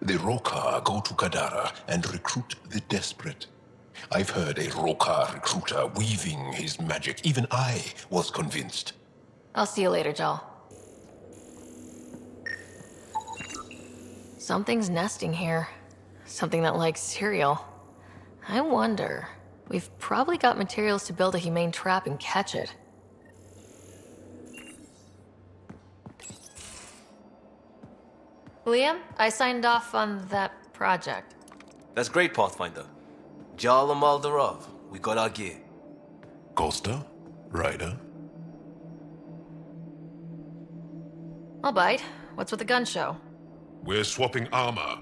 The Roka go to Kadara and recruit the desperate. I've heard a Roka recruiter weaving his magic. Even I was convinced. I'll see you later, Jal. Something's nesting here. Something that likes cereal. I wonder. We've probably got materials to build a humane trap and catch it. Liam, I signed off on that project. That's great, Pathfinder. Jal Maldarov, we got our gear. Costa? Ryder? I'll bite. What's with the gun show? We're swapping armor,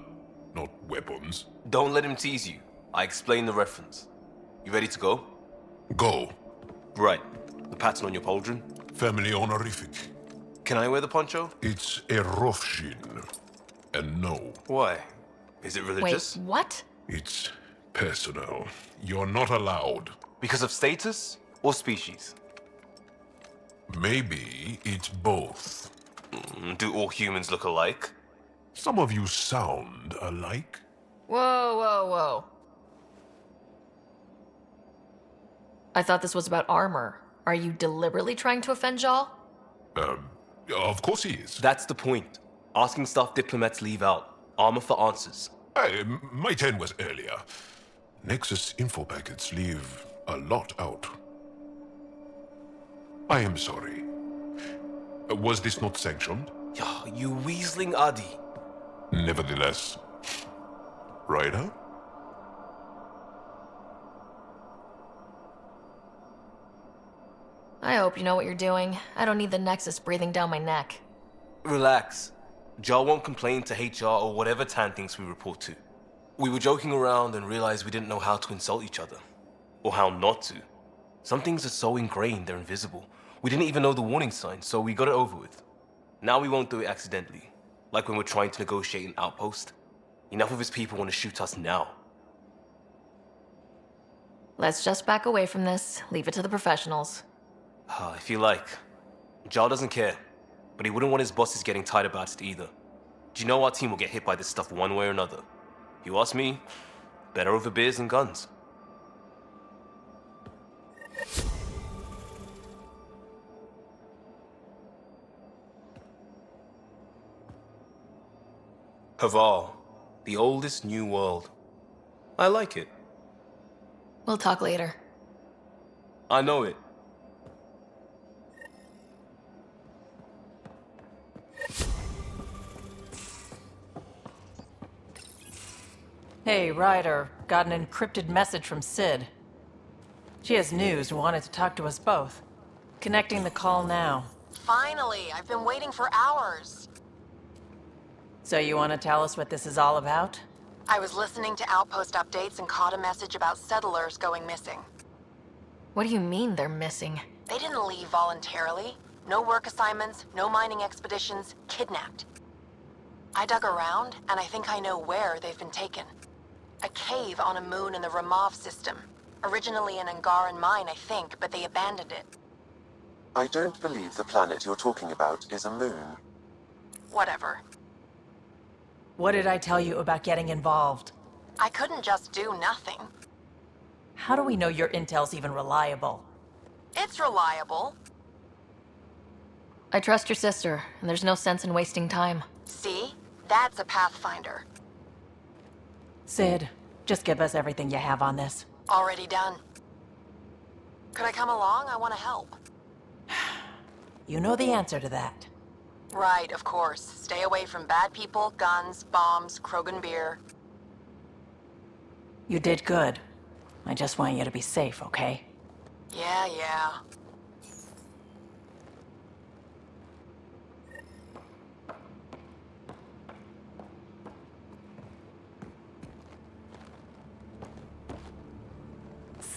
not weapons. Don't let him tease you. I explained the reference. You ready to go? Go. Right. The pattern on your pauldron? Family honorific. Can I wear the poncho? It's a Rofshin. And no, Why? Is it religious? Wait, what? it's personal. You're not allowed. Because of status or species? Maybe it's both. Do all humans look alike? Some of you sound alike. Whoa, whoa, whoa. I thought this was about armor. Are you deliberately trying to offend Jal? Of course he is. That's the point. Asking stuff diplomats leave out. Armor for answers. My turn was earlier. Nexus info packets leave a lot out. I am sorry. Was this not sanctioned? You weaseling Adi. Nevertheless. Ryder? I hope you know what you're doing. I don't need the Nexus breathing down my neck. Relax. Jar won't complain to HR or whatever Tan thinks we report to. We were joking around and realized we didn't know how to insult each other. Or how not to. Some things are so ingrained they're invisible. We didn't even know the warning sign, so we got it over with. Now we won't do it accidentally. Like when we're trying to negotiate an outpost. Enough of his people want to shoot us now. Let's just back away from this. Leave it to the professionals. If you like. Jar doesn't care. But he wouldn't want his bosses getting tired about it either. Do you know our team will get hit by this stuff one way or another? If you ask me, better over beers and guns. Havar, the oldest new world. I like it. We'll talk later. I know it. Hey, Ryder. Got an encrypted message from Sid. She has news and wanted to talk to us both. Connecting the call now. Finally! I've been waiting for hours. So you want to tell us what this is all about? I was listening to Outpost updates and caught a message about settlers going missing. What do you mean they're missing? They didn't leave voluntarily. No work assignments, no mining expeditions, kidnapped. I dug around, and I think I know where they've been taken. A cave on a moon in the Ramov system. Originally an Angaran mine, I think, but they abandoned it. I don't believe the planet you're talking about is a moon. Whatever. What did I tell you about getting involved? I couldn't just do nothing. How do we know your intel's even reliable? It's reliable. I trust your sister, and there's no sense in wasting time. See? That's a Pathfinder. Sid, just give us everything you have on this. Already done. Could I come along? I want to help. You know the answer to that. Right, of course. Stay away from bad people, guns, bombs, Krogan beer. You did good. I just want you to be safe, okay? Yeah.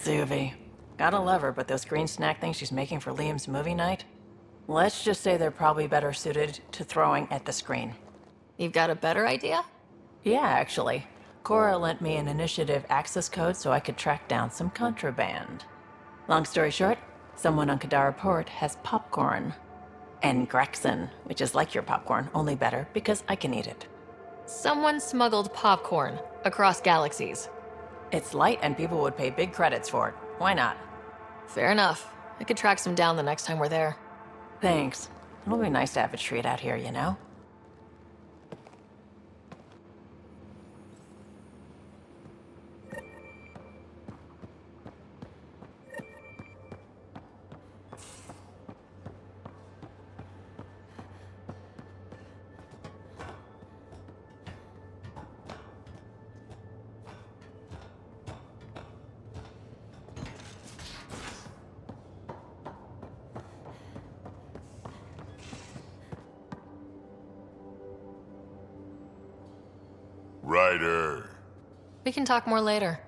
Suvi. Gotta love her, but those green snack things she's making for Liam's movie night? Let's just say they're probably better suited to throwing at the screen. You've got a better idea? Yeah, actually. Cora lent me an initiative access code so I could track down some contraband. Long story short, someone on Kadara Port has popcorn. And Grexon, which is like your popcorn, only better because I can eat it. Someone smuggled popcorn across galaxies. It's light and people would pay big credits for it. Why not? Fair enough. I could track some down the next time we're there. Thanks. It'll be nice to have a treat out here, you know? Ryder. We can talk more later.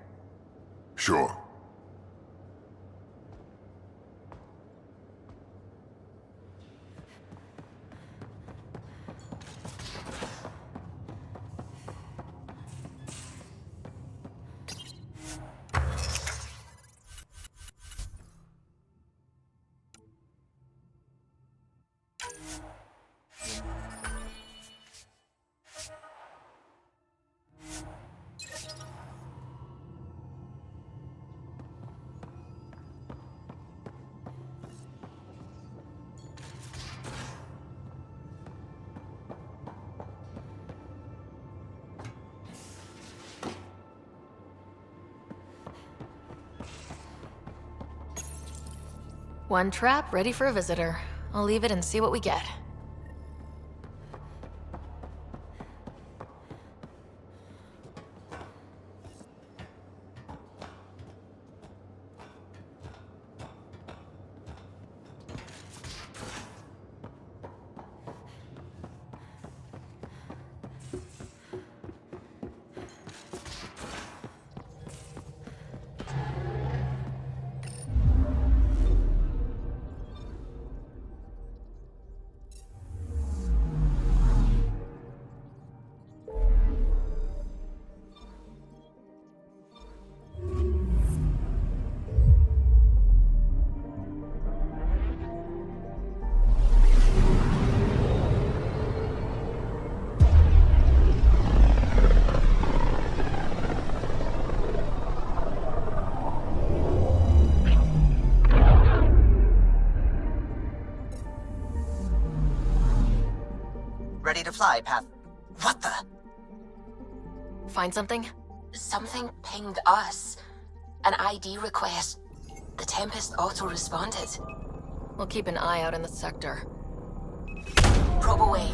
Sure. One trap ready for a visitor. I'll leave it and see what we get. Ready to fly, Path. What the? Find something? Something pinged us. An ID request. The Tempest auto-responded. We'll keep an eye out in the sector. Probe away.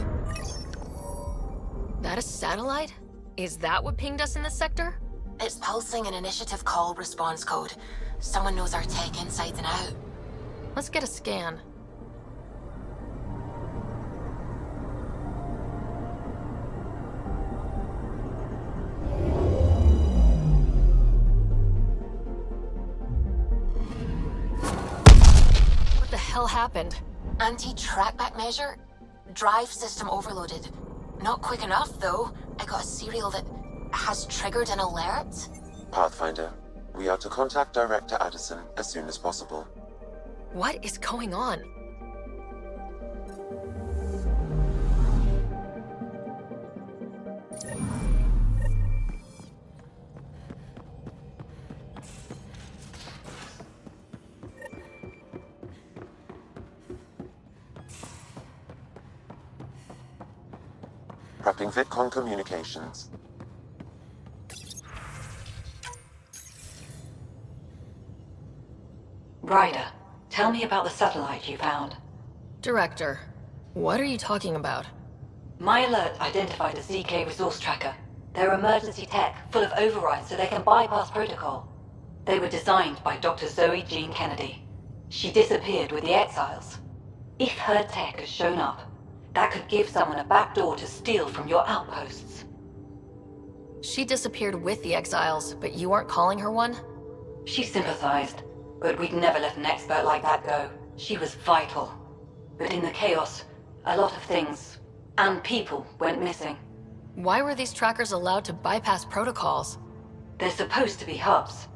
That a satellite? Is that what pinged us in the sector? It's pulsing an initiative call response code. Someone knows our tech inside and out. Let's get a scan. What the hell happened? Anti-trackback measure? Drive system overloaded. Not quick enough, though. I got a serial that has triggered an alert. Pathfinder, we are to contact Director Addison as soon as possible. What is going on? Prepping VidCon communications. Ryder, tell me about the satellite you found. Director, what are you talking about? My alert identified a ZK resource tracker. They're emergency tech, full of overrides so they can bypass protocol. They were designed by Dr. Zoe Jean Kennedy. She disappeared with the Exiles. If her tech has shown up, that could give someone a backdoor to steal from your outposts. She disappeared with the Exiles, but you aren't calling her one? She sympathized, but we'd never let an expert like that go. She was vital. But in the chaos, a lot of things, and people, went missing. Why were these trackers allowed to bypass protocols? They're supposed to be hubs,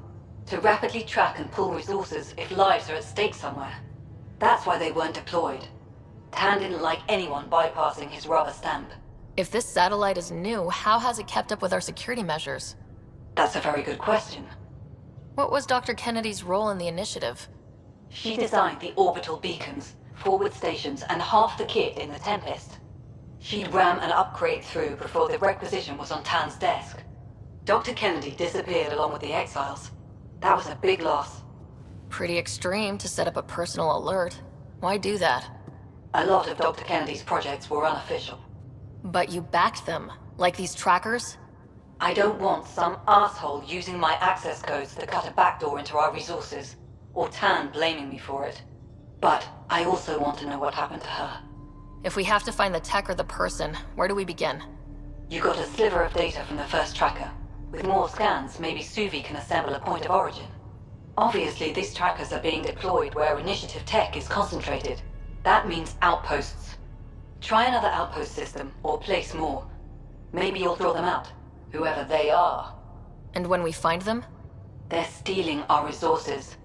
to rapidly track and pull resources if lives are at stake somewhere. That's why they weren't deployed. Tan didn't like anyone bypassing his rubber stamp. If this satellite is new, how has it kept up with our security measures? That's a very good question. What was Dr. Kennedy's role in the initiative? She designed the orbital beacons, forward stations, and half the kit in the Tempest. She'd ram an upgrade through before the requisition was on Tan's desk. Dr. Kennedy disappeared along with the exiles. That was a big loss. Pretty extreme to set up a personal alert. Why do that? A lot of Dr. Kennedy's projects were unofficial. But you backed them, like these trackers? I don't want some asshole using my access codes to cut a backdoor into our resources, or Tan blaming me for it. But I also want to know what happened to her. If we have to find the tech or the person, where do we begin? You got a sliver of data from the first tracker. With more scans, maybe Suvi can assemble a point of origin. Obviously, these trackers are being deployed where initiative tech is concentrated. That means outposts. Try another outpost system, or place more. Maybe you'll draw them out, whoever they are. And when we find them? They're stealing our resources.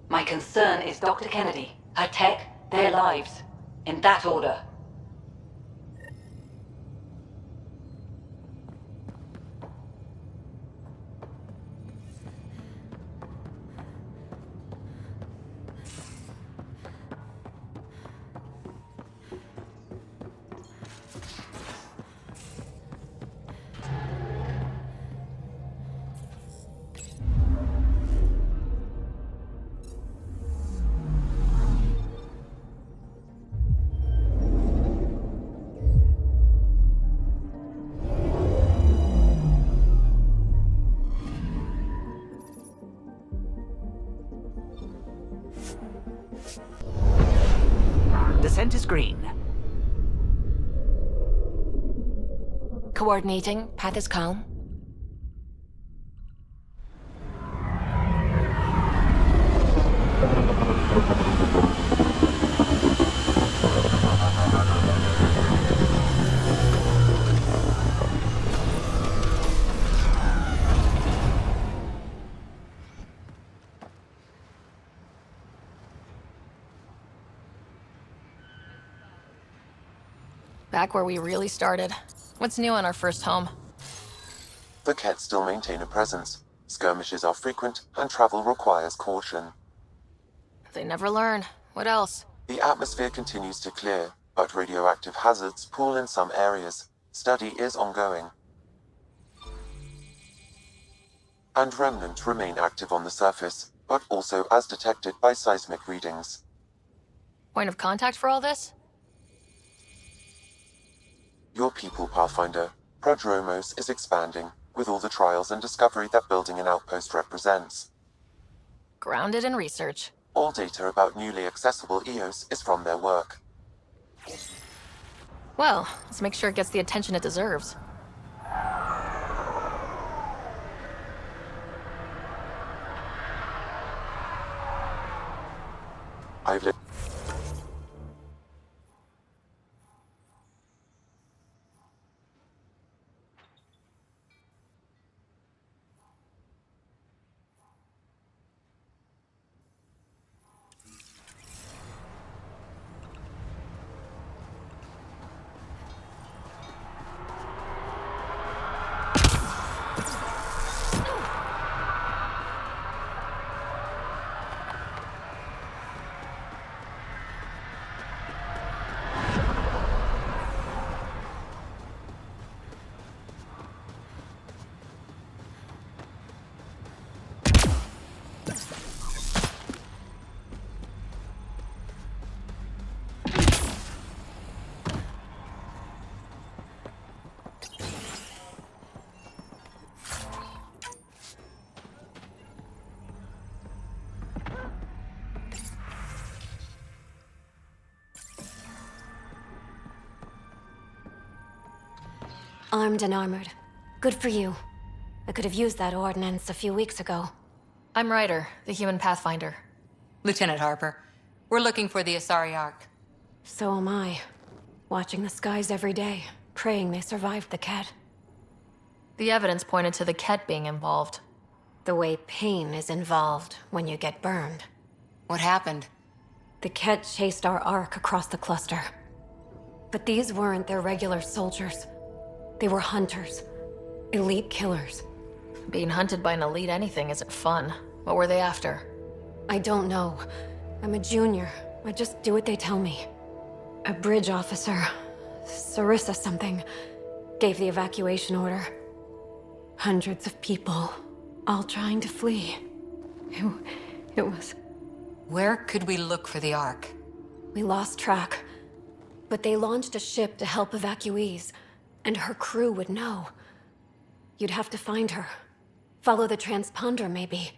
My concern is Dr. Kennedy, her tech, their lives. In that order. Descent is green. Coordinating, path is calm. Back where we really started. What's new on our first home? The Kett still maintain a presence. Skirmishes are frequent, and travel requires caution. They never learn. What else? The atmosphere continues to clear, but radioactive hazards pool in some areas. Study is ongoing. And remnants remain active on the surface, but also as detected by seismic readings. Point of contact for all this? Your people, Pathfinder. Prodromos is expanding, with all the trials and discovery that building an outpost represents. Grounded in research. All data about newly accessible EOS is from their work. Well, let's make sure it gets the attention it deserves. I've lived. Armed and armored. Good for you. I could have used that ordnance a few weeks ago. I'm Ryder, the human pathfinder. Lieutenant Harper, we're looking for the Asari Ark. So am I. Watching the skies every day, praying they survived the Kett. The evidence pointed to the Kett being involved. The way pain is involved when you get burned. What happened? The Kett chased our Ark across the cluster. But these weren't their regular soldiers. They were hunters. Elite killers. Being hunted by an elite anything isn't fun. What were they after? I don't know. I'm a junior. I just do what they tell me. A bridge officer, Sarissa something, gave the evacuation order. Hundreds of people, all trying to flee. It was... Where could we look for the Ark? We lost track. But they launched a ship to help evacuees, and her crew would know. You'd have to find her. Follow the transponder, maybe.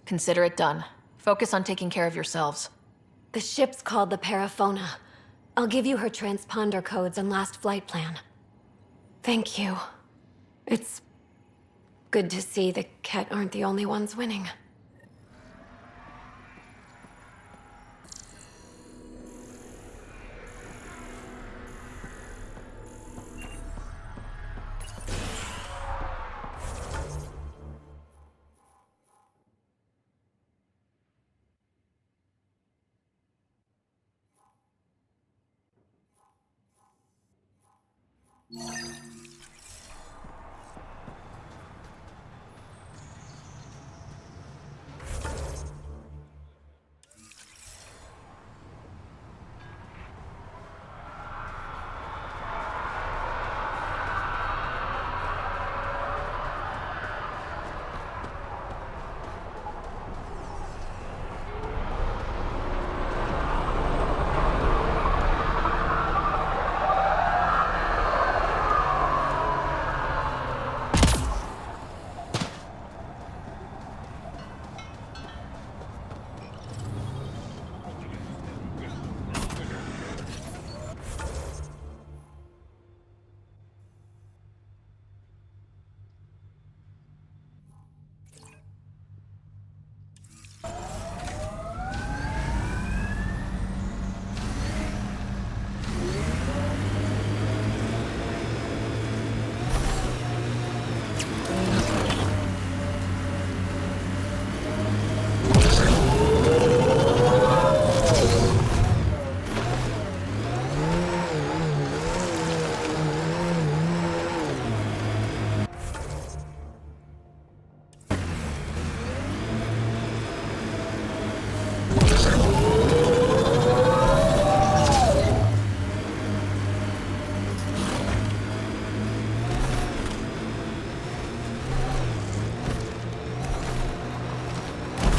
Consider it done. Focus on taking care of yourselves. The ship's called the Paraphona. I'll give you her transponder codes and last flight plan. Thank you. It's good to see the Ket aren't the only ones winning.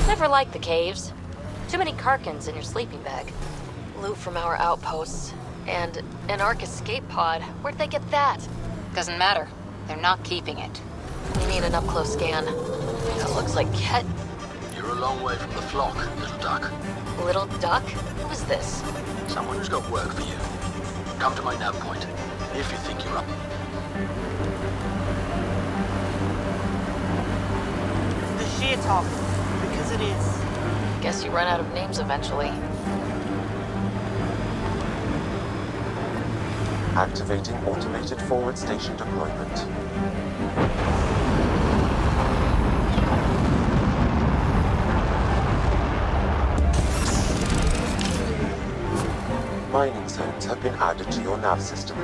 Never liked the caves. Too many Karkins in your sleeping bag. Loot from our outposts. And an Ark escape pod. Where'd they get that? Doesn't matter. They're not keeping it. We need an up-close scan. That looks like Ket. You're a long way from the flock, little duck. Little duck? Who's this? Someone who's got work for you. Come to my nav point, if you think you're up. The shit off, because it is. Guess you run out of names eventually. Activating automated forward station deployment. Mining zones have been added to your nav system.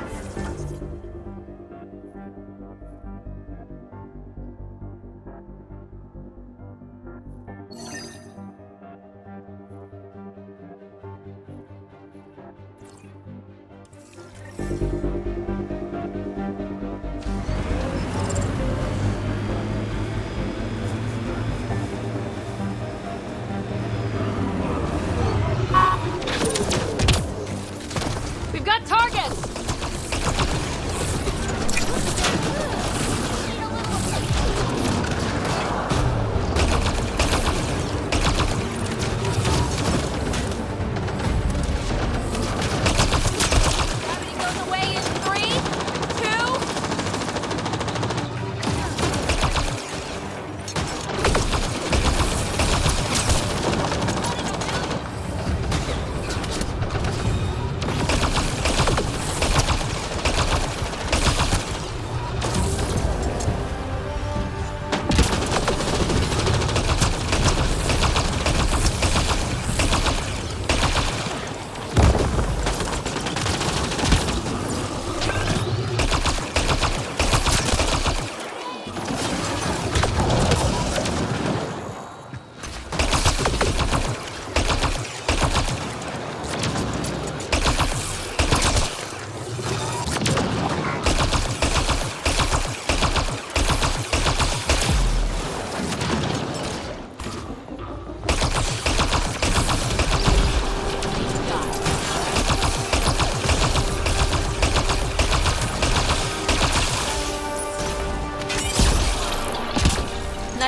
We've got targets!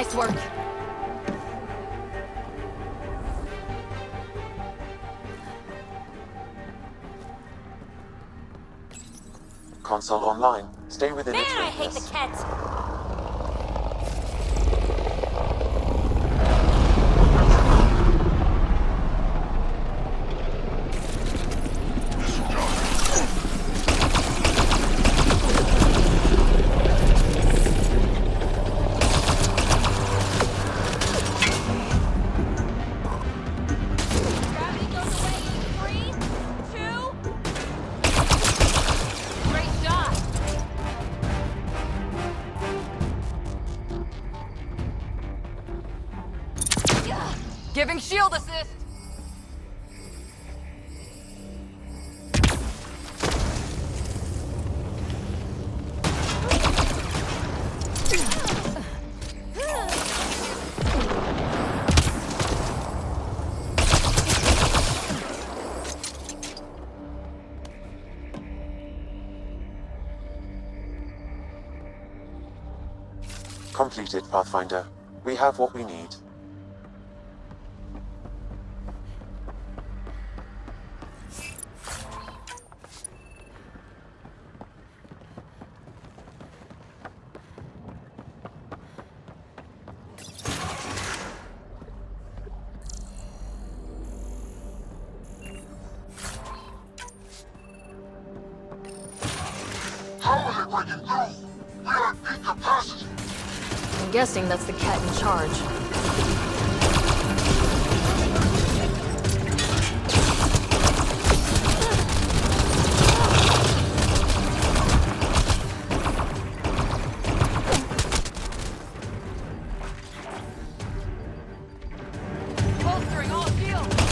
Nice work. Console online. Stay within its Man, I hate radius. the Kett! Gravity goes away in 3, 2... Great shot! Giving shield assist! Completed, Pathfinder. We have what we need. I'm guessing that's the cat in charge. Bolstering all shields!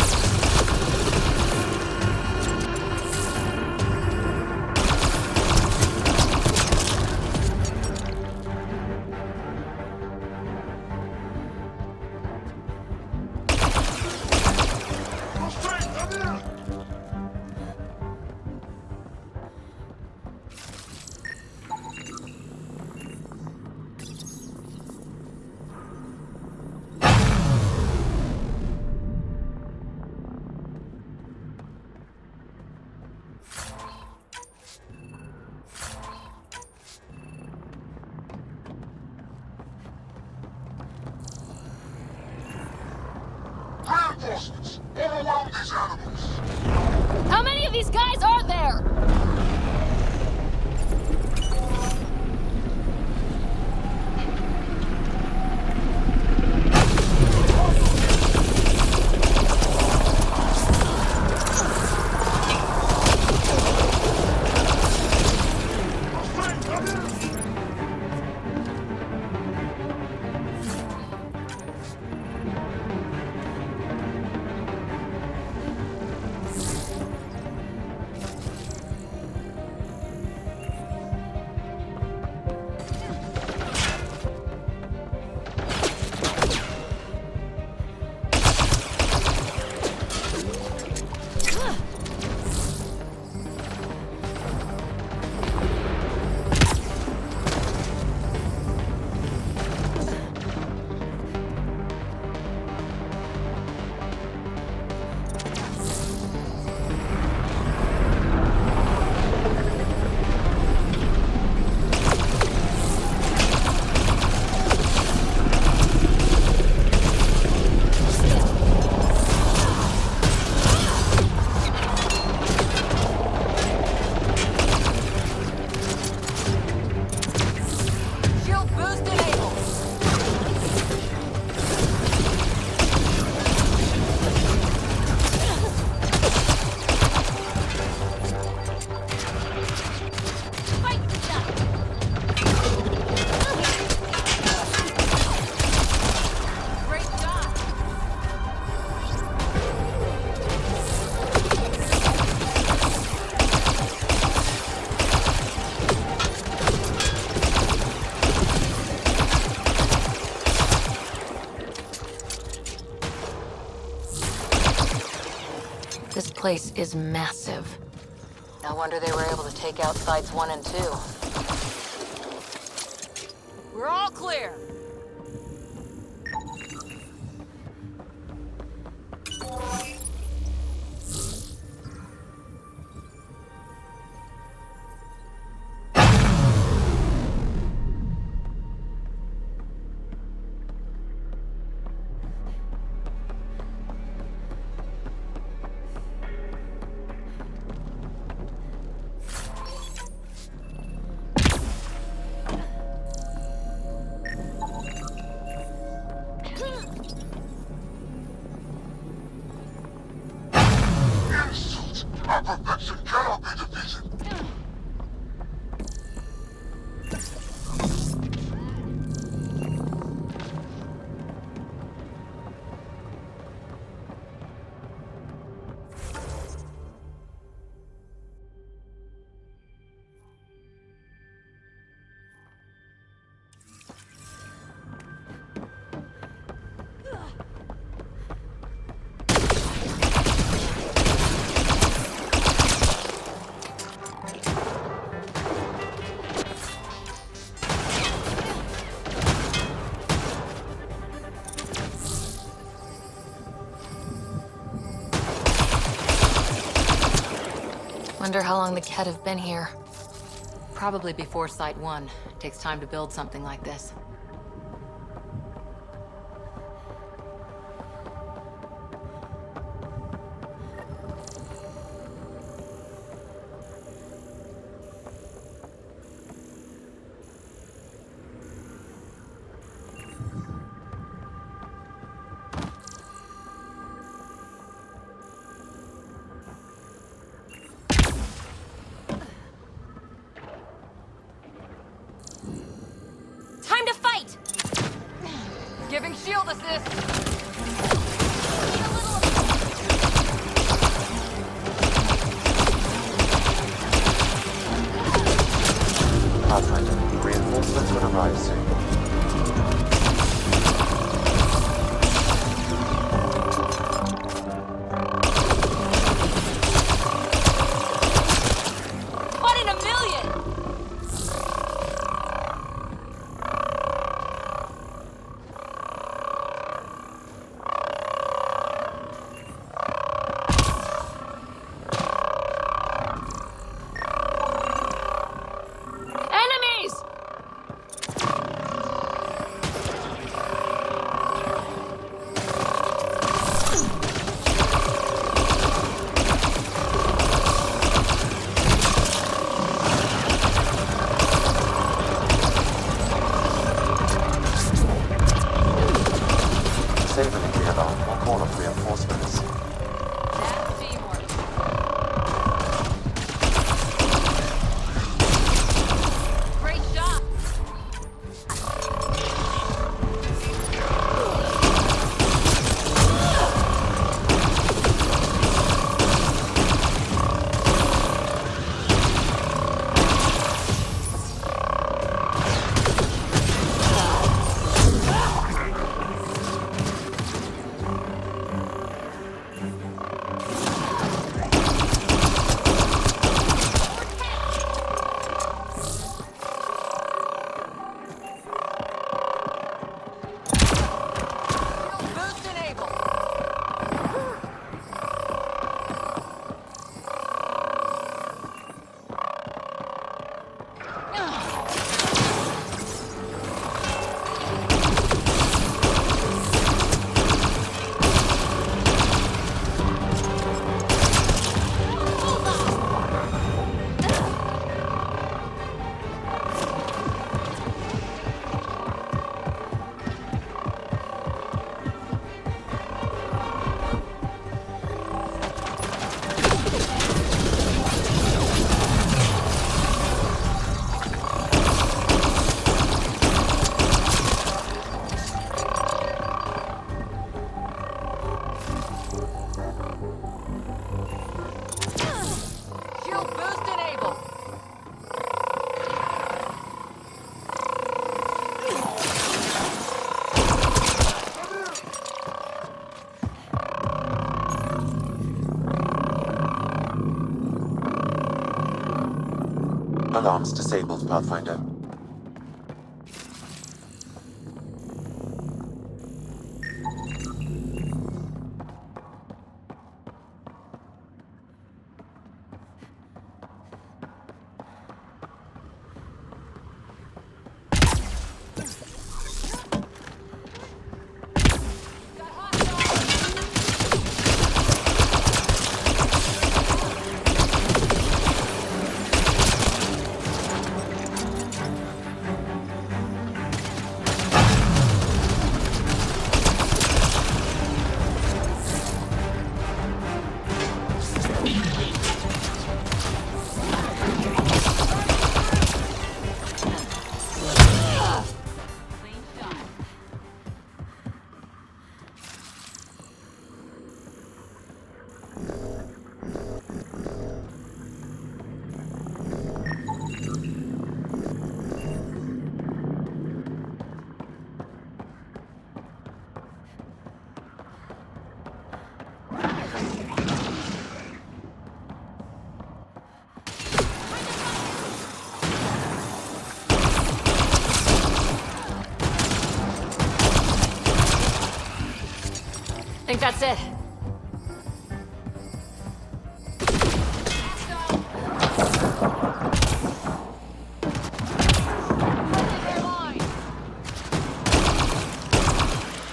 How many of these guys are there? This place is massive. No wonder they were able to take out sites 1 and 2. We're all clear. perfection cannot be defeated. Wonder how long the Kett have been here. Probably before Site 1. Takes time to build something like this. Time to fight! Giving shield assist! Pathfinder, reinforcements will arrive soon. One in a million! Enemies! Disabling the alarm will call off reinforcements. That's teamwork. Great shot! Boost enabled! Shield boost enabled! Alarms disabled, Pathfinder. think that's it.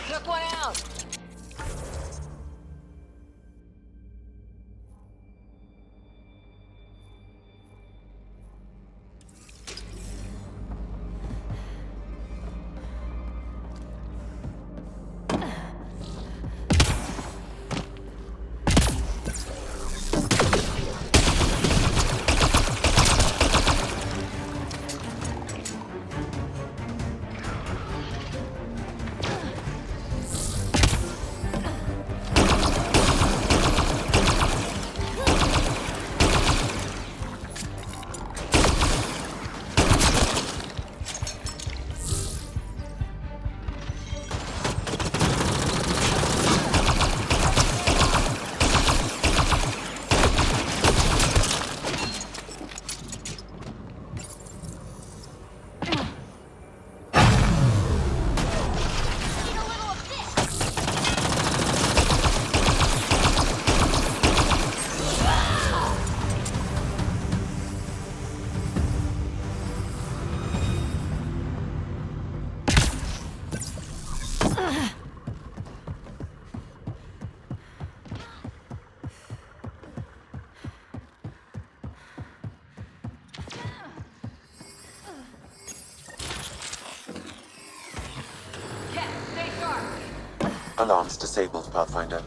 Took one out. Alarms disabled, Pathfinder.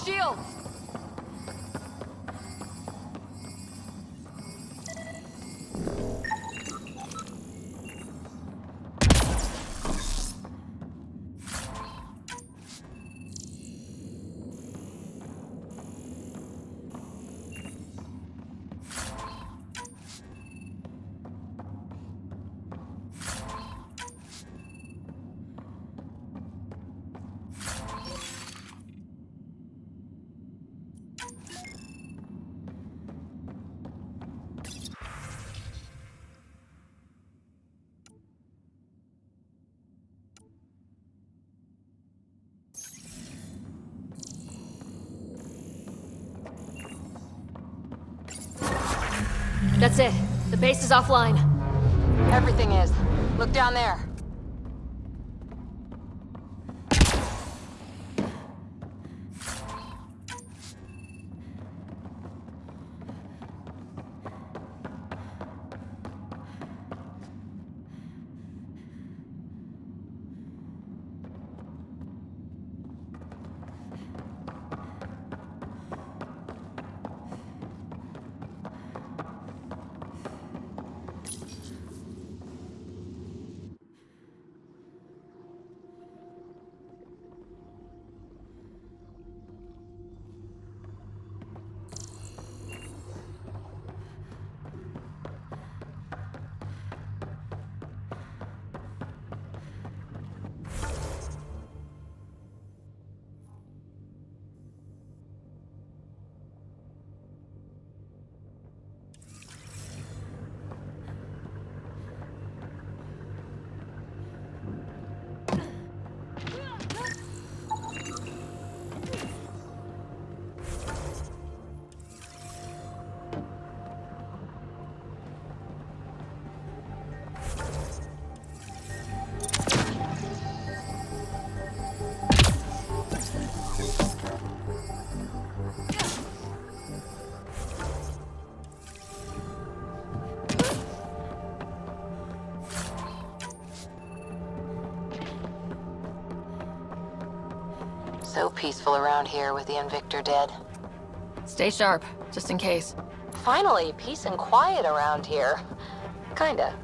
shield! That's it. The base is offline. Everything is. Look down there. So peaceful around here with the Invictor dead. Stay sharp, just in case. Finally, peace and quiet around here. Kinda.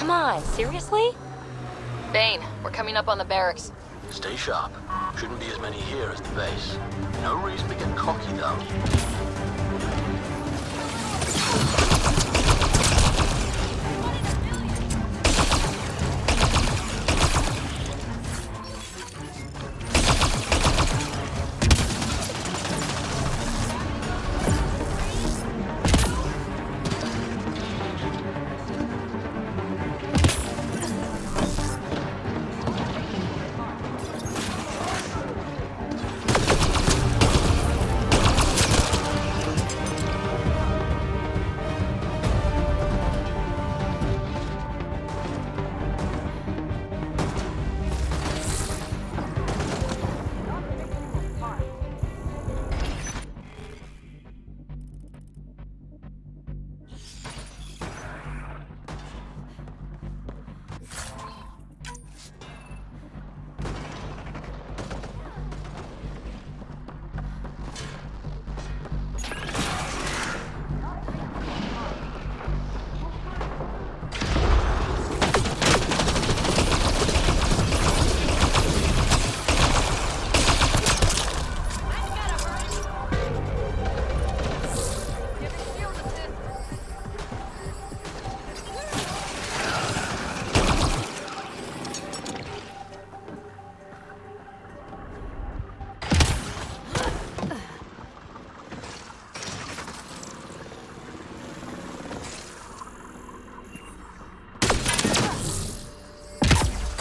Come on, seriously? Bane, we're coming up on the barracks. Stay sharp. Shouldn't be as many here as the base. No reason to get cocky, though.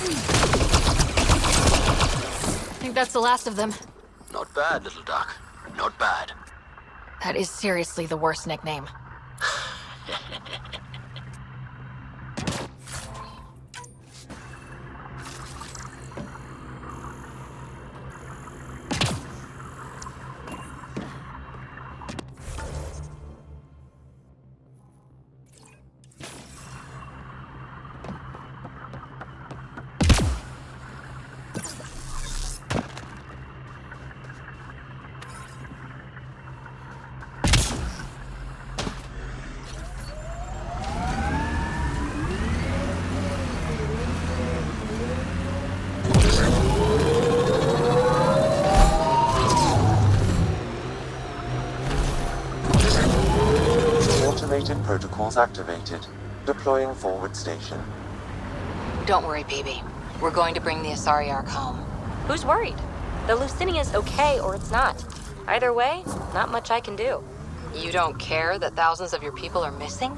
I think that's the last of them. Not bad, little duck. Not bad. That is seriously the worst nickname. Automated protocols activated. Deploying forward station. Don't worry, baby. We're going to bring the Asari Ark home. Who's worried? The Lucinia's okay or it's not. Either way, not much I can do. You don't care that thousands of your people are missing?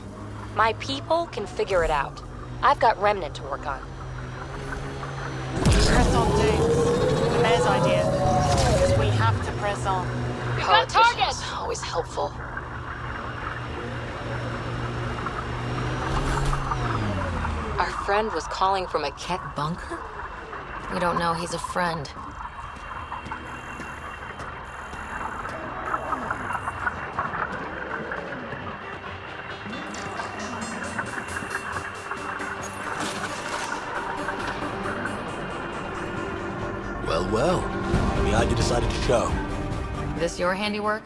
My people can figure it out. I've got Remnant to work on. Press on, James. The mayor's idea. Because we have to press on. Politicians, always helpful. Our friend was calling from a Ket bunker? We don't know he's a friend. Well. Glad you decided to show. This your handiwork?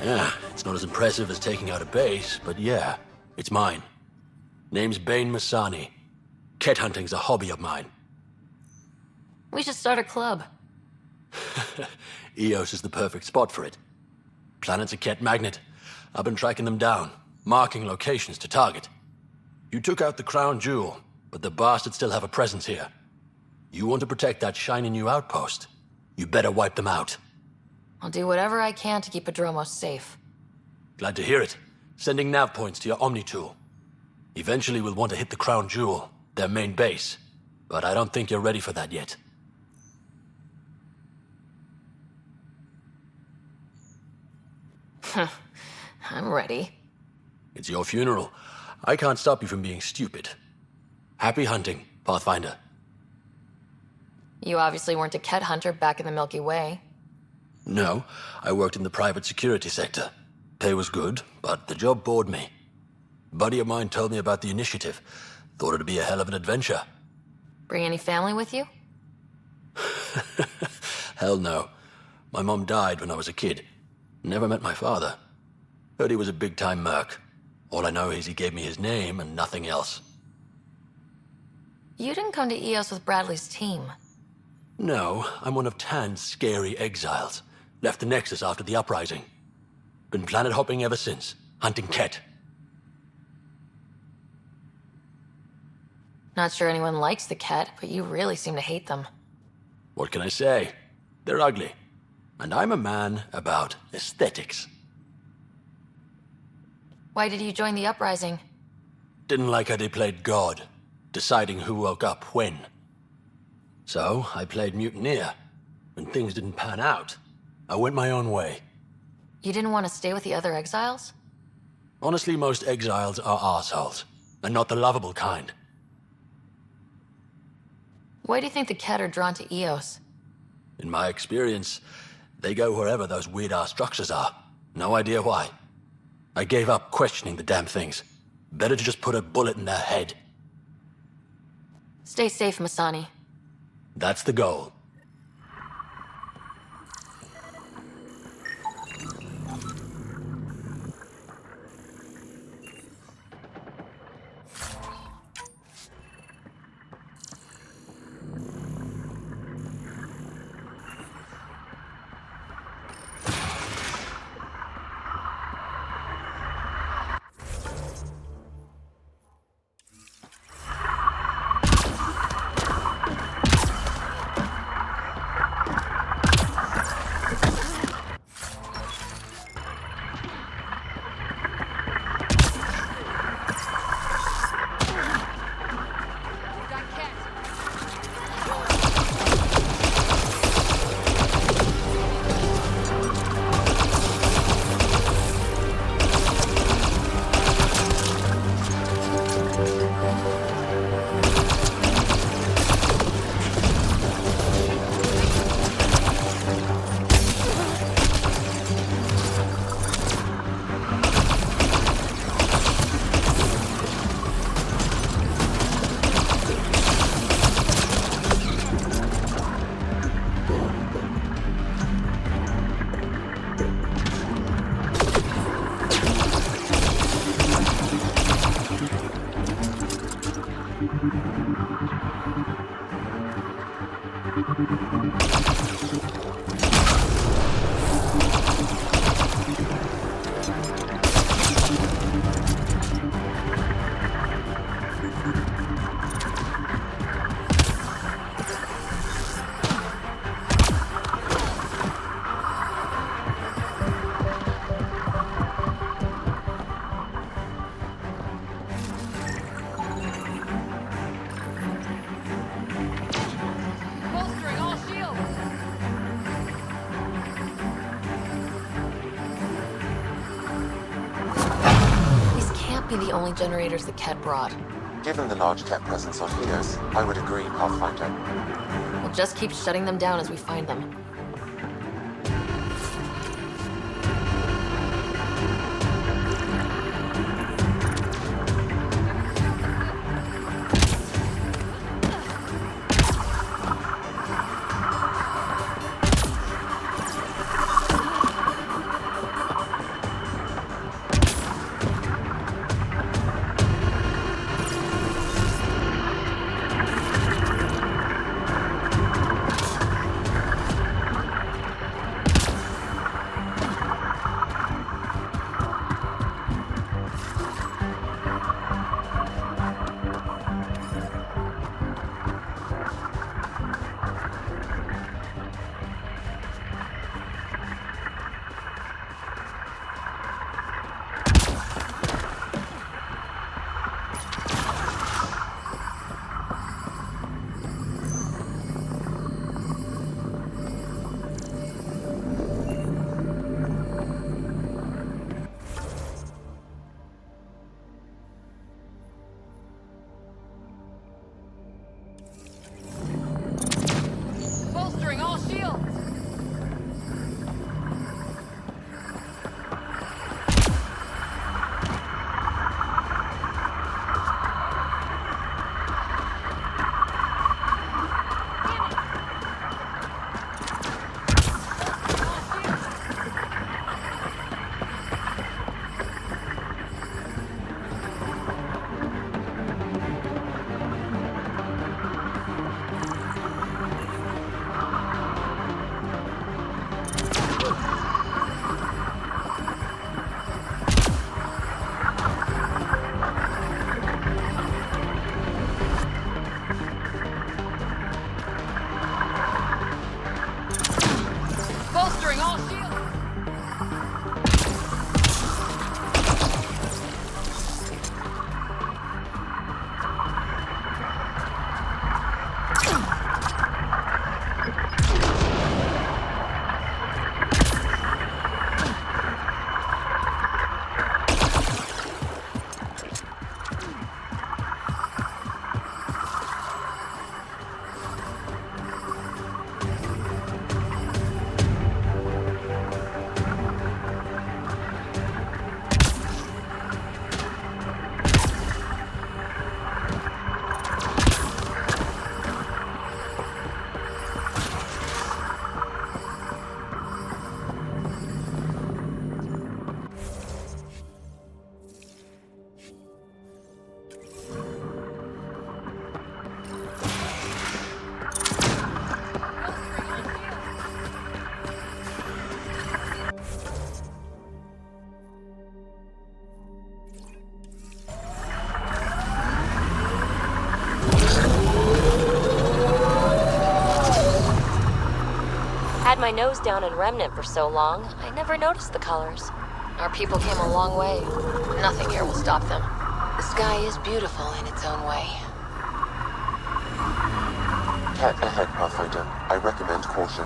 Yeah, it's not as impressive as taking out a base, but yeah, it's mine. Name's Bain Masani. Ket hunting's a hobby of mine. We should start a club. Eos is the perfect spot for it. Planet's a Ket magnet. I've been tracking them down, marking locations to target. You took out the crown jewel, but the bastards still have a presence here. You want to protect that shiny new outpost? You better wipe them out. I'll do whatever I can to keep Adromos safe. Glad to hear it. Sending nav points to your Omni tool. Eventually we'll want to hit the crown jewel, their main base. But I don't think you're ready for that yet. I'm ready. It's your funeral. I can't stop you from being stupid. Happy hunting, Pathfinder. You obviously weren't a Ket hunter back in the Milky Way. No, I worked in the private security sector. Pay was good, but the job bored me. A buddy of mine told me about the initiative. Thought it'd be a hell of an adventure. Bring any family with you? Hell no. My mom died when I was a kid. Never met my father. Heard he was a big-time merc. All I know is he gave me his name and nothing else. You didn't come to Eos with Bradley's team. No, I'm one of Tan's scary exiles. Left the Nexus after the uprising. Been planet hopping ever since, hunting Ket. Not sure anyone likes the Ket, but you really seem to hate them. What can I say? They're ugly. And I'm a man about aesthetics. Why did you join the uprising? Didn't like how they played God, deciding who woke up when. So, I played mutineer. When things didn't pan out, I went my own way. You didn't want to stay with the other exiles? Honestly, most exiles are arseholes, and not the lovable kind. Why do you think the Ket are drawn to Eos? In my experience, they go wherever those weird-ass structures are. No idea why. I gave up questioning the damn things. Better to just put a bullet in their head. Stay safe, Masani. That's the goal. Be the only generators that Ket brought. Given the large Ket presence on Eos, I would agree, Pathfinder. We'll just keep shutting them down as we find them. Had my nose down in Remnant for so long, I never noticed the colors. Our people came a long way. Nothing here will stop them. The sky is beautiful in its own way. Ket ahead, Pathfinder. I recommend caution.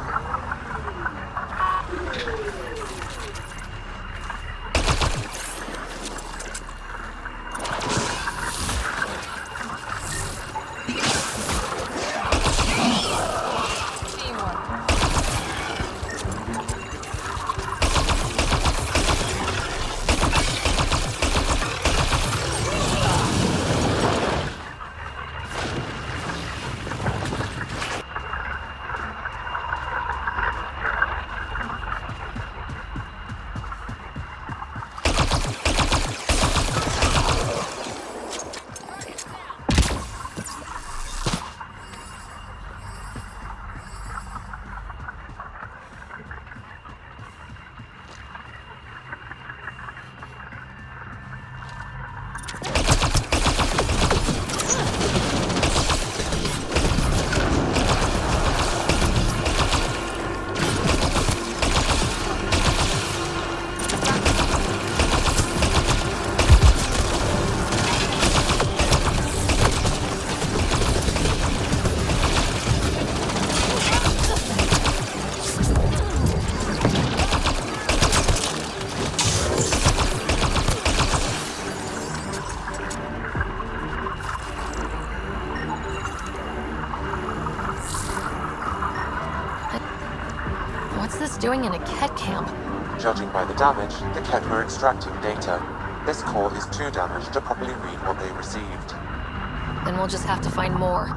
doing in a Ket camp? Judging by the damage, the Kett were extracting data. This core is too damaged to properly read what they received. Then we'll just have to find more.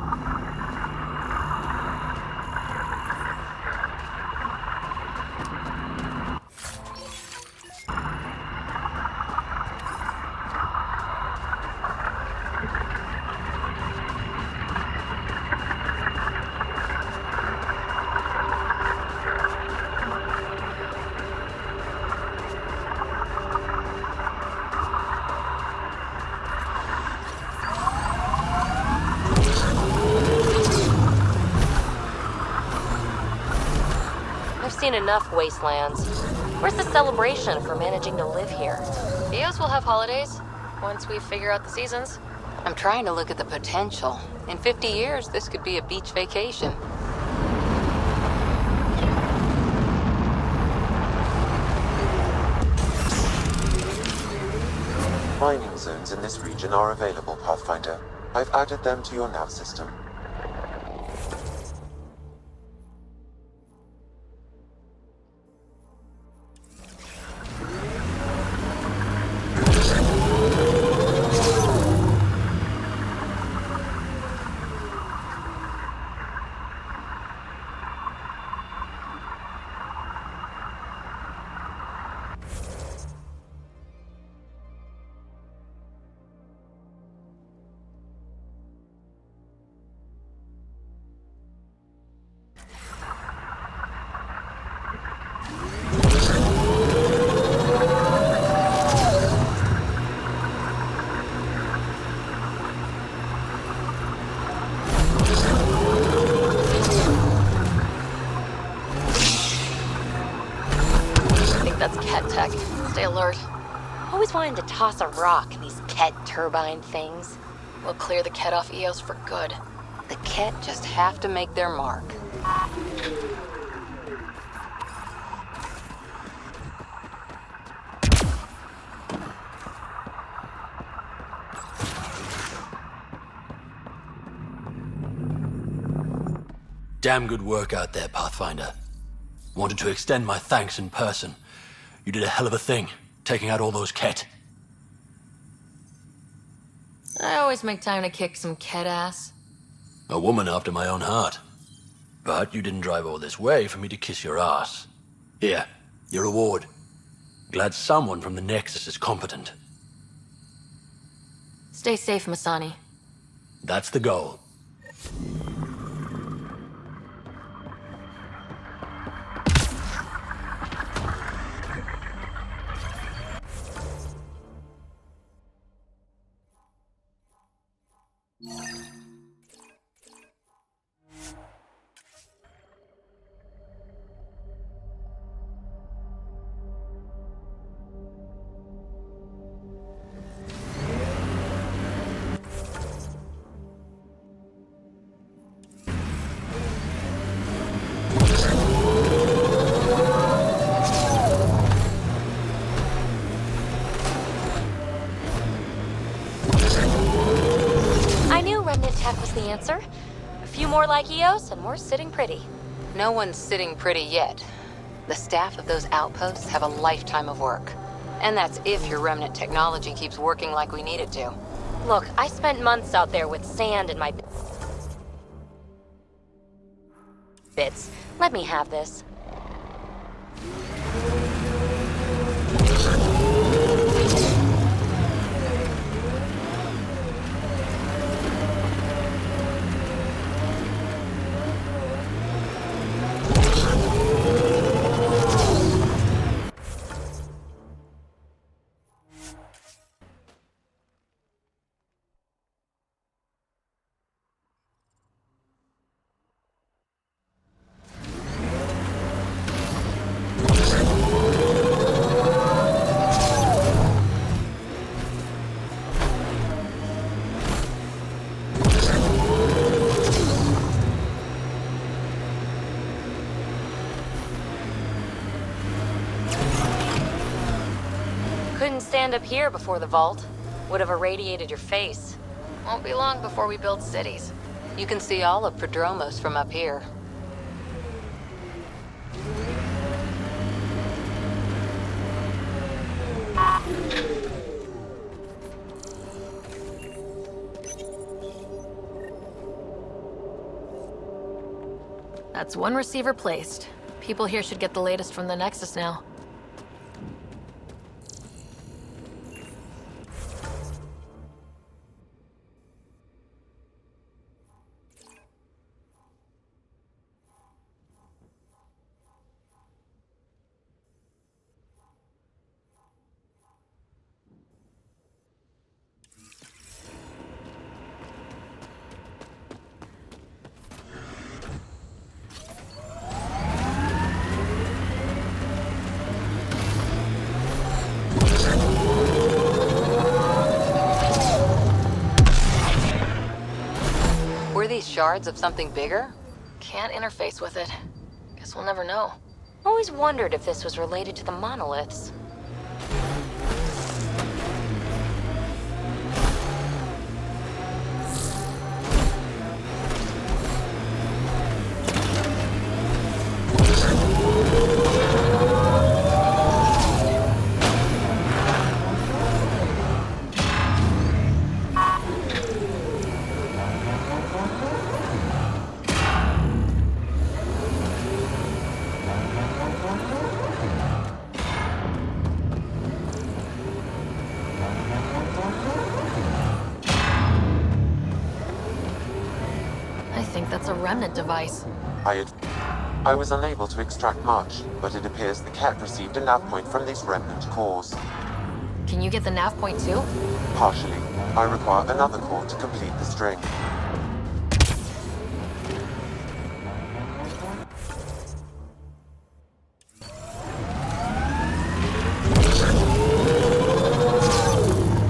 I've seen enough wastelands. Where's the celebration for managing to live here? Eos will have holidays, once we figure out the seasons. I'm trying to look at the potential. In 50 years, this could be a beach vacation. Mining zones in this region are available, Pathfinder. I've added them to your nav system. That's Ket tech. Stay alert. Always wanting to toss a rock in these Ket turbine things. We'll clear the Ket off Eos for good. The Ket just have to make their mark. Damn good work out there, Pathfinder. Wanted to extend my thanks in person. You did a hell of a thing, taking out all those Ket. I always make time to kick some Ket ass. A woman after my own heart. But you didn't drive all this way for me to kiss your ass. Here, your reward. Glad someone from the Nexus is competent. Stay safe, Masani. That's the goal. Tech was the answer. A few more like Eos, and we're sitting pretty. No one's sitting pretty yet. The staff of those outposts have a lifetime of work. And that's if your remnant technology keeps working like we need it to. Look, I spent months out there with sand in my bits. Let me have this. Couldn't stand up here before the vault. Would have irradiated your face. Won't be long before we build cities. You can see all of Prodromos from up here. That's one receiver placed. People here should get the latest from the Nexus now. Were these shards of something bigger? Can't interface with it. Guess we'll never know. Always wondered if this was related to the monoliths. I think that's a remnant device. I was unable to extract much, but it appears the cat received a nav point from these remnant cores. Can you get the nav point too? Partially. I require another core to complete the string.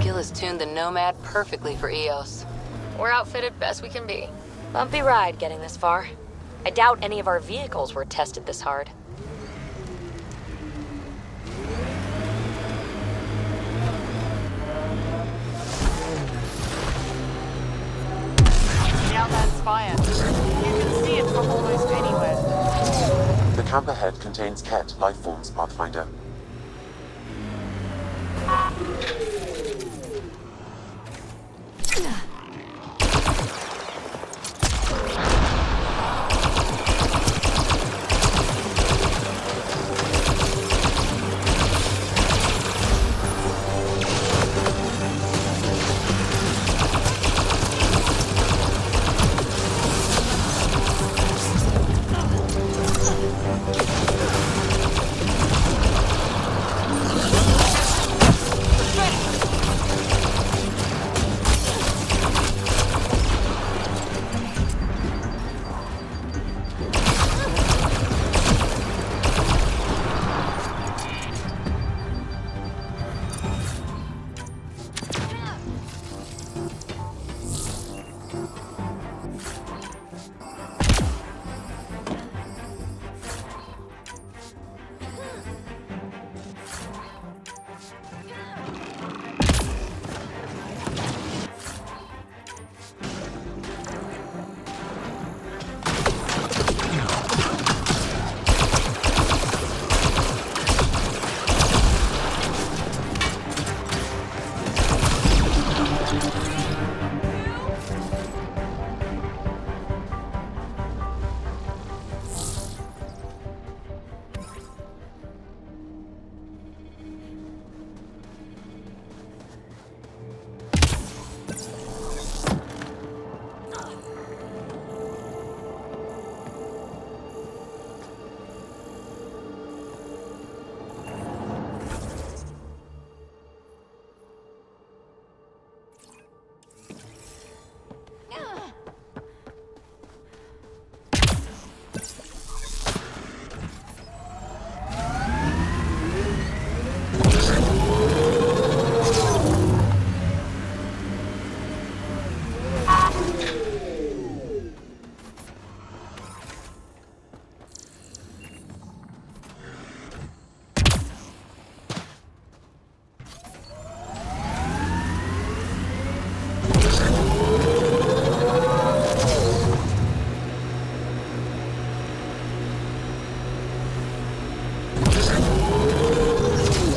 Gil has tuned the Nomad perfectly for EOS. We're outfitted best we can be. Bumpy ride getting this far. I doubt any of our vehicles were tested this hard. The Outland's fire. You can see it from almost anywhere. The camp ahead contains Ket lifeforms, Pathfinder.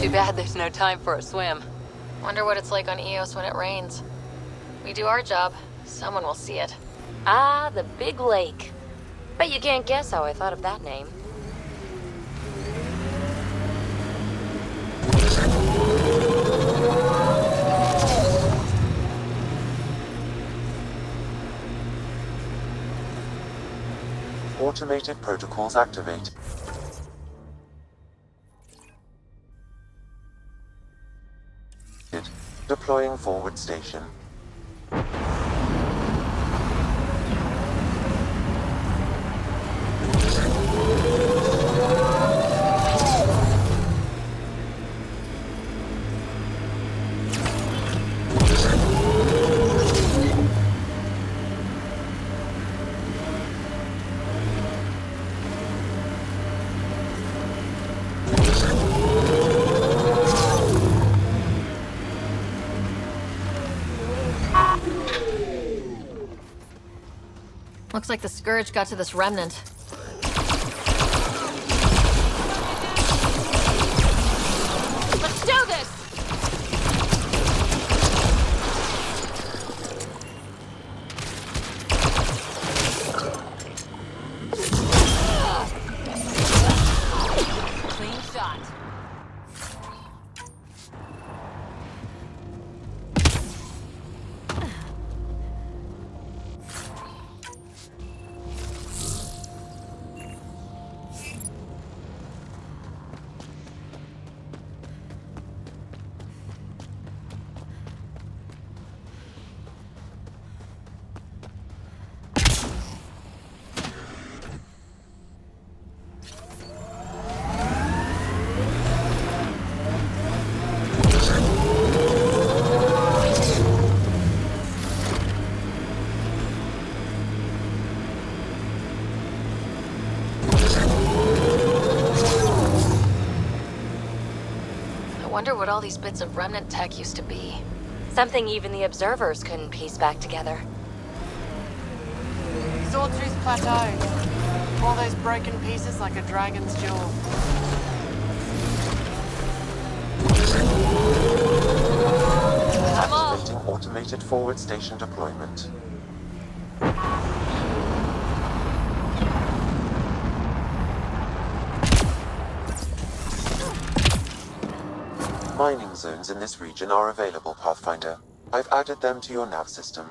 Too bad there's no time for a swim. Wonder what it's like on EOS when it rains. We do our job, someone will see it. Ah, the big lake. Bet you can't guess how I thought of that name. Automated protocols activate. Deploying forward station. Looks like the Scourge got to this remnant. Let's do this! Clean shot. I wonder what all these bits of remnant tech used to be. Something even the observers couldn't piece back together. Sawtooth Plateau. All those broken pieces like a dragon's jaw. Activating automated forward station deployment. Mining zones in this region are available, Pathfinder. I've added them to your nav system.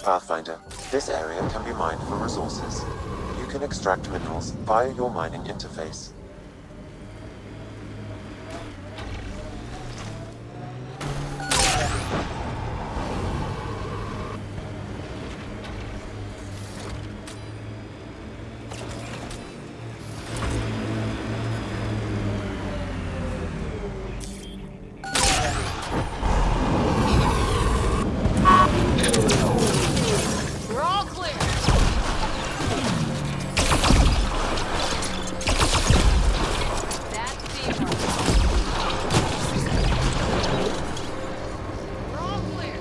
Pathfinder, this area can be mined for resources. You can extract minerals via your mining interface. We're all clear! That's teamwork. We're all clear.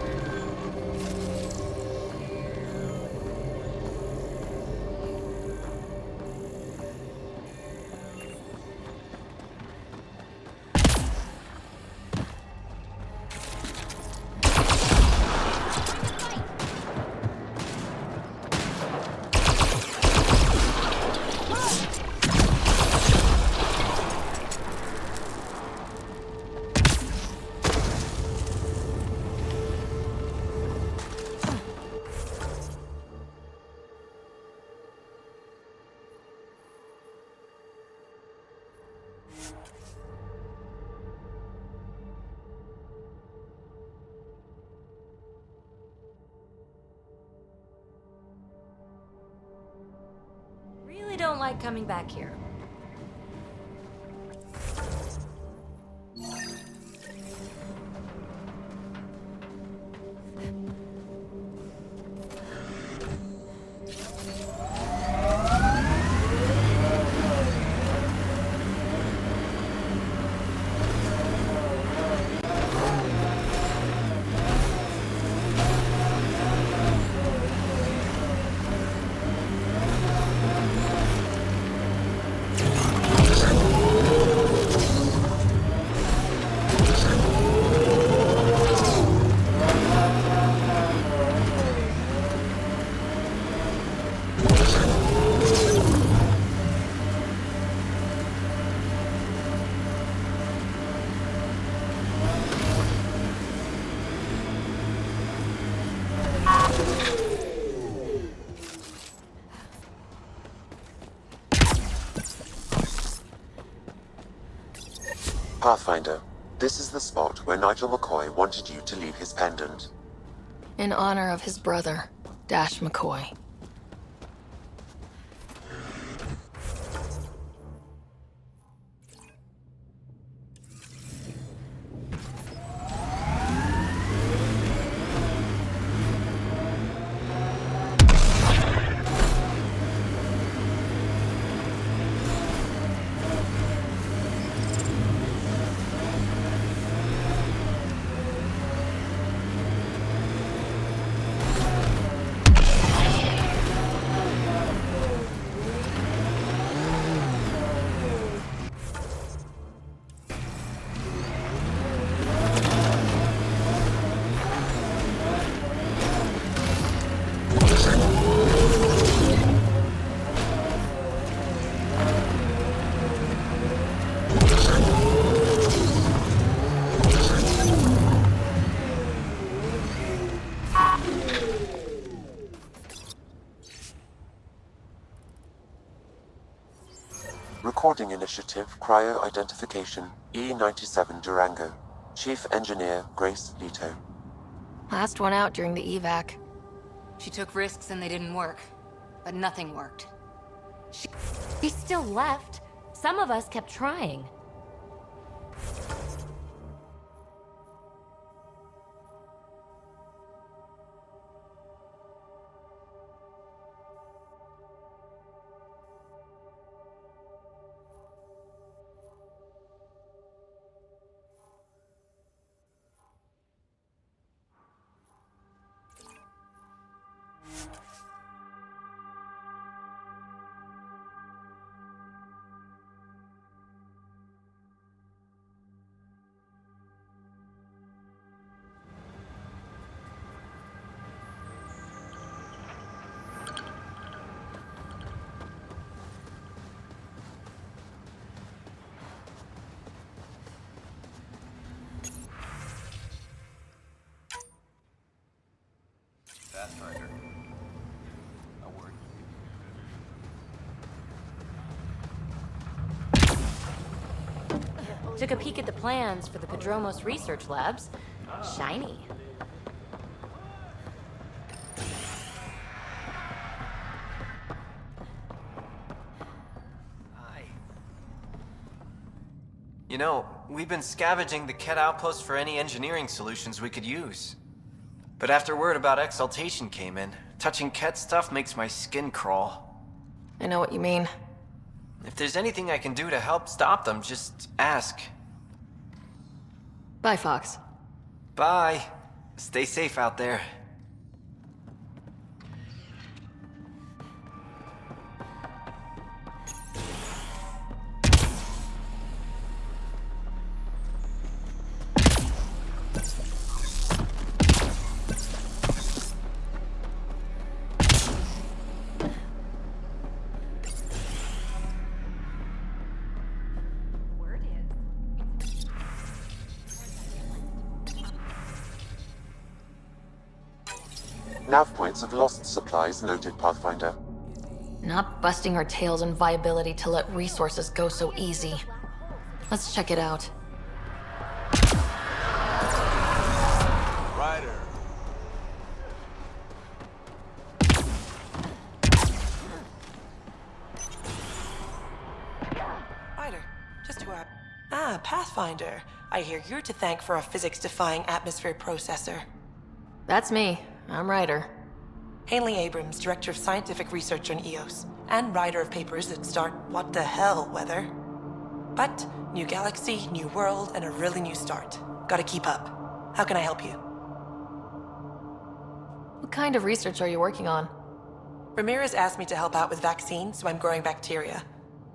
Really don't like coming back here. Pathfinder, this is the spot where Nigel McCoy wanted you to leave his pendant. In honor of his brother, Dash McCoy. Recording Initiative Cryo-Identification E-97 Durango. Chief Engineer Grace Leto. Last one out during the evac. She took risks and they didn't work. But nothing worked. She still left. Some of us kept trying. Pathfinder. A word. Took a peek at the plans for the Padromos research labs. Shiny. You know, we've been scavenging the Ket outpost for any engineering solutions we could use. But after word about Exaltation came in, touching Ket stuff makes my skin crawl. I know what you mean. If there's anything I can do to help stop them, just ask. Bye, Fox. Bye. Stay safe out there. Nav points of lost supplies noted, Pathfinder. Not busting our tails on viability to let resources go so easy. Let's check it out. Ryder. Ryder, just who I... Ah, Pathfinder. I hear you're to thank for a physics-defying atmosphere processor. That's me. I'm Ryder. Hanley Abrams, Director of Scientific Research on EOS, and writer of papers that start what the hell weather. But, new galaxy, new world, and a really new start. Gotta keep up. How can I help you? What kind of research are you working on? Ramirez asked me to help out with vaccines, so I'm growing bacteria.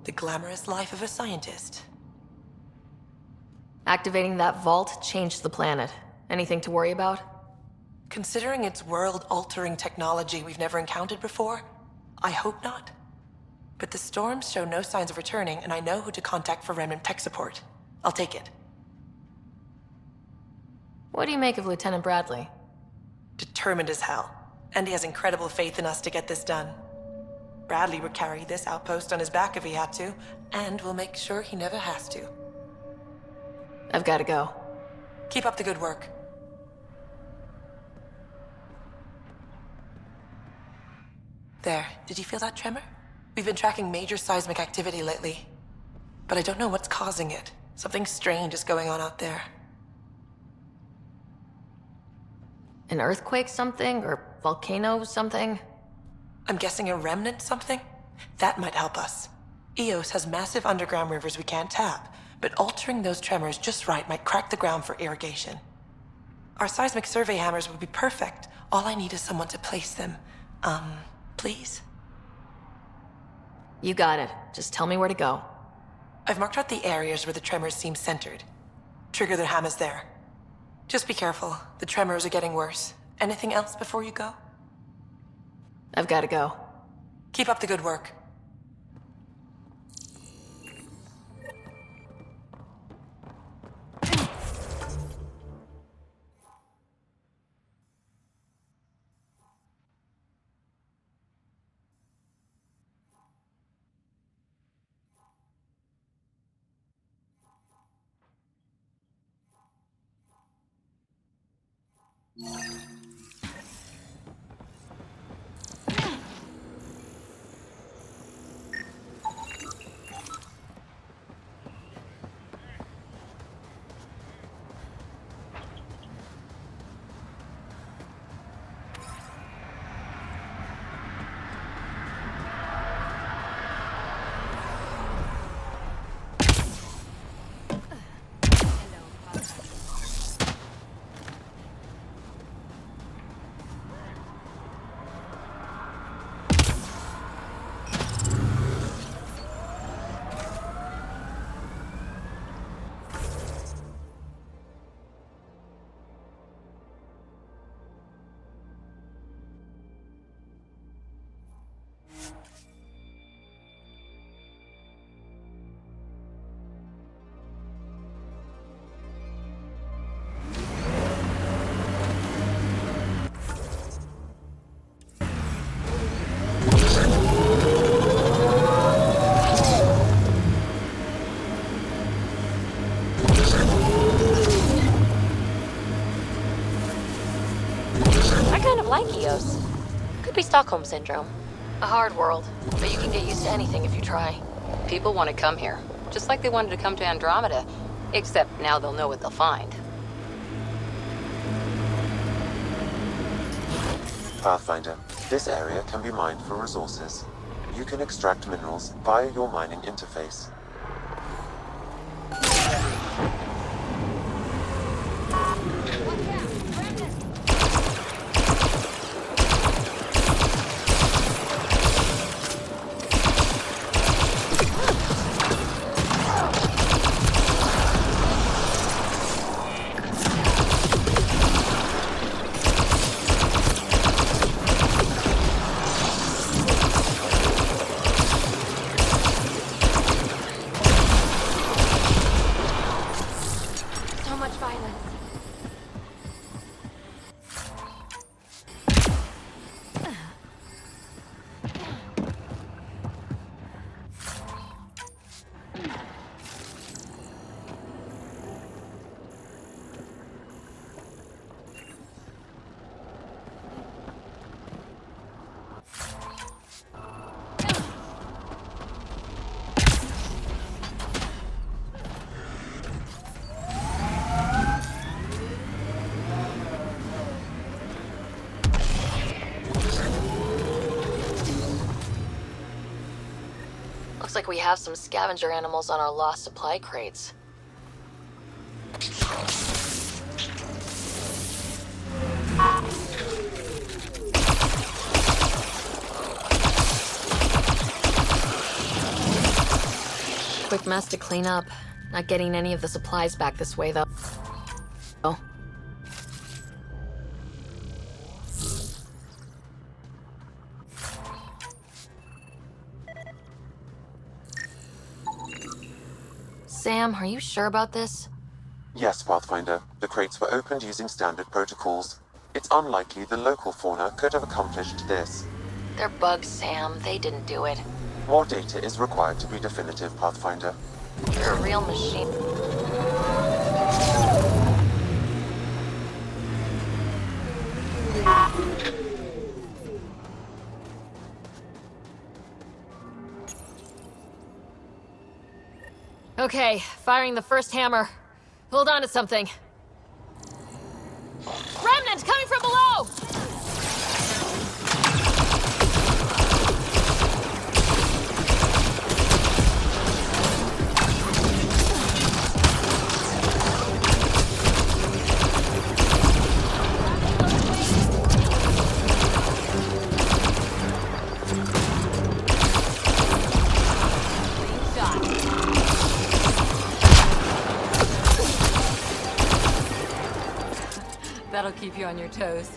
The glamorous life of a scientist. Activating that vault changed the planet. Anything to worry about? Considering it's world-altering technology we've never encountered before, I hope not. But the storms show no signs of returning, and I know who to contact for Remnant tech support. I'll take it. What do you make of Lieutenant Bradley? Determined as hell. And he has incredible faith in us to get this done. Bradley would carry this outpost on his back if he had to, and we'll make sure he never has to. I've gotta go. Keep up the good work. There, did you feel that tremor? We've been tracking major seismic activity lately, but I don't know what's causing it. Something strange is going on out there. An earthquake something? Or volcano something? I'm guessing a remnant something? That might help us. Eos has massive underground rivers we can't tap, but altering those tremors just right might crack the ground for irrigation. Our seismic survey hammers would be perfect. All I need is someone to place them. Please? You got it. Just tell me where to go. I've marked out the areas where the tremors seem centered. Trigger the hammers there. Just be careful. The tremors are getting worse. Anything else before you go? I've gotta go. Keep up the good work. Like Eos. Could be Stockholm Syndrome. A hard world, but you can get used to anything if you try. People want to come here, just like they wanted to come to Andromeda, except now they'll know what they'll find. Pathfinder, this area can be mined for resources. You can extract minerals via your mining interface. Looks like we have some scavenger animals on our lost supply crates. Quick mess to clean up. Not getting any of the supplies back this way, though. Oh. Sam, are you sure about this? Yes, Pathfinder. The crates were opened using standard protocols. It's unlikely the local fauna could have accomplished this. They're bugs, Sam. They didn't do it. More data is required to be definitive, Pathfinder. You're a real machine. Okay, firing the first hammer. Hold on to something. Remnant coming from below! That'll keep you on your toes.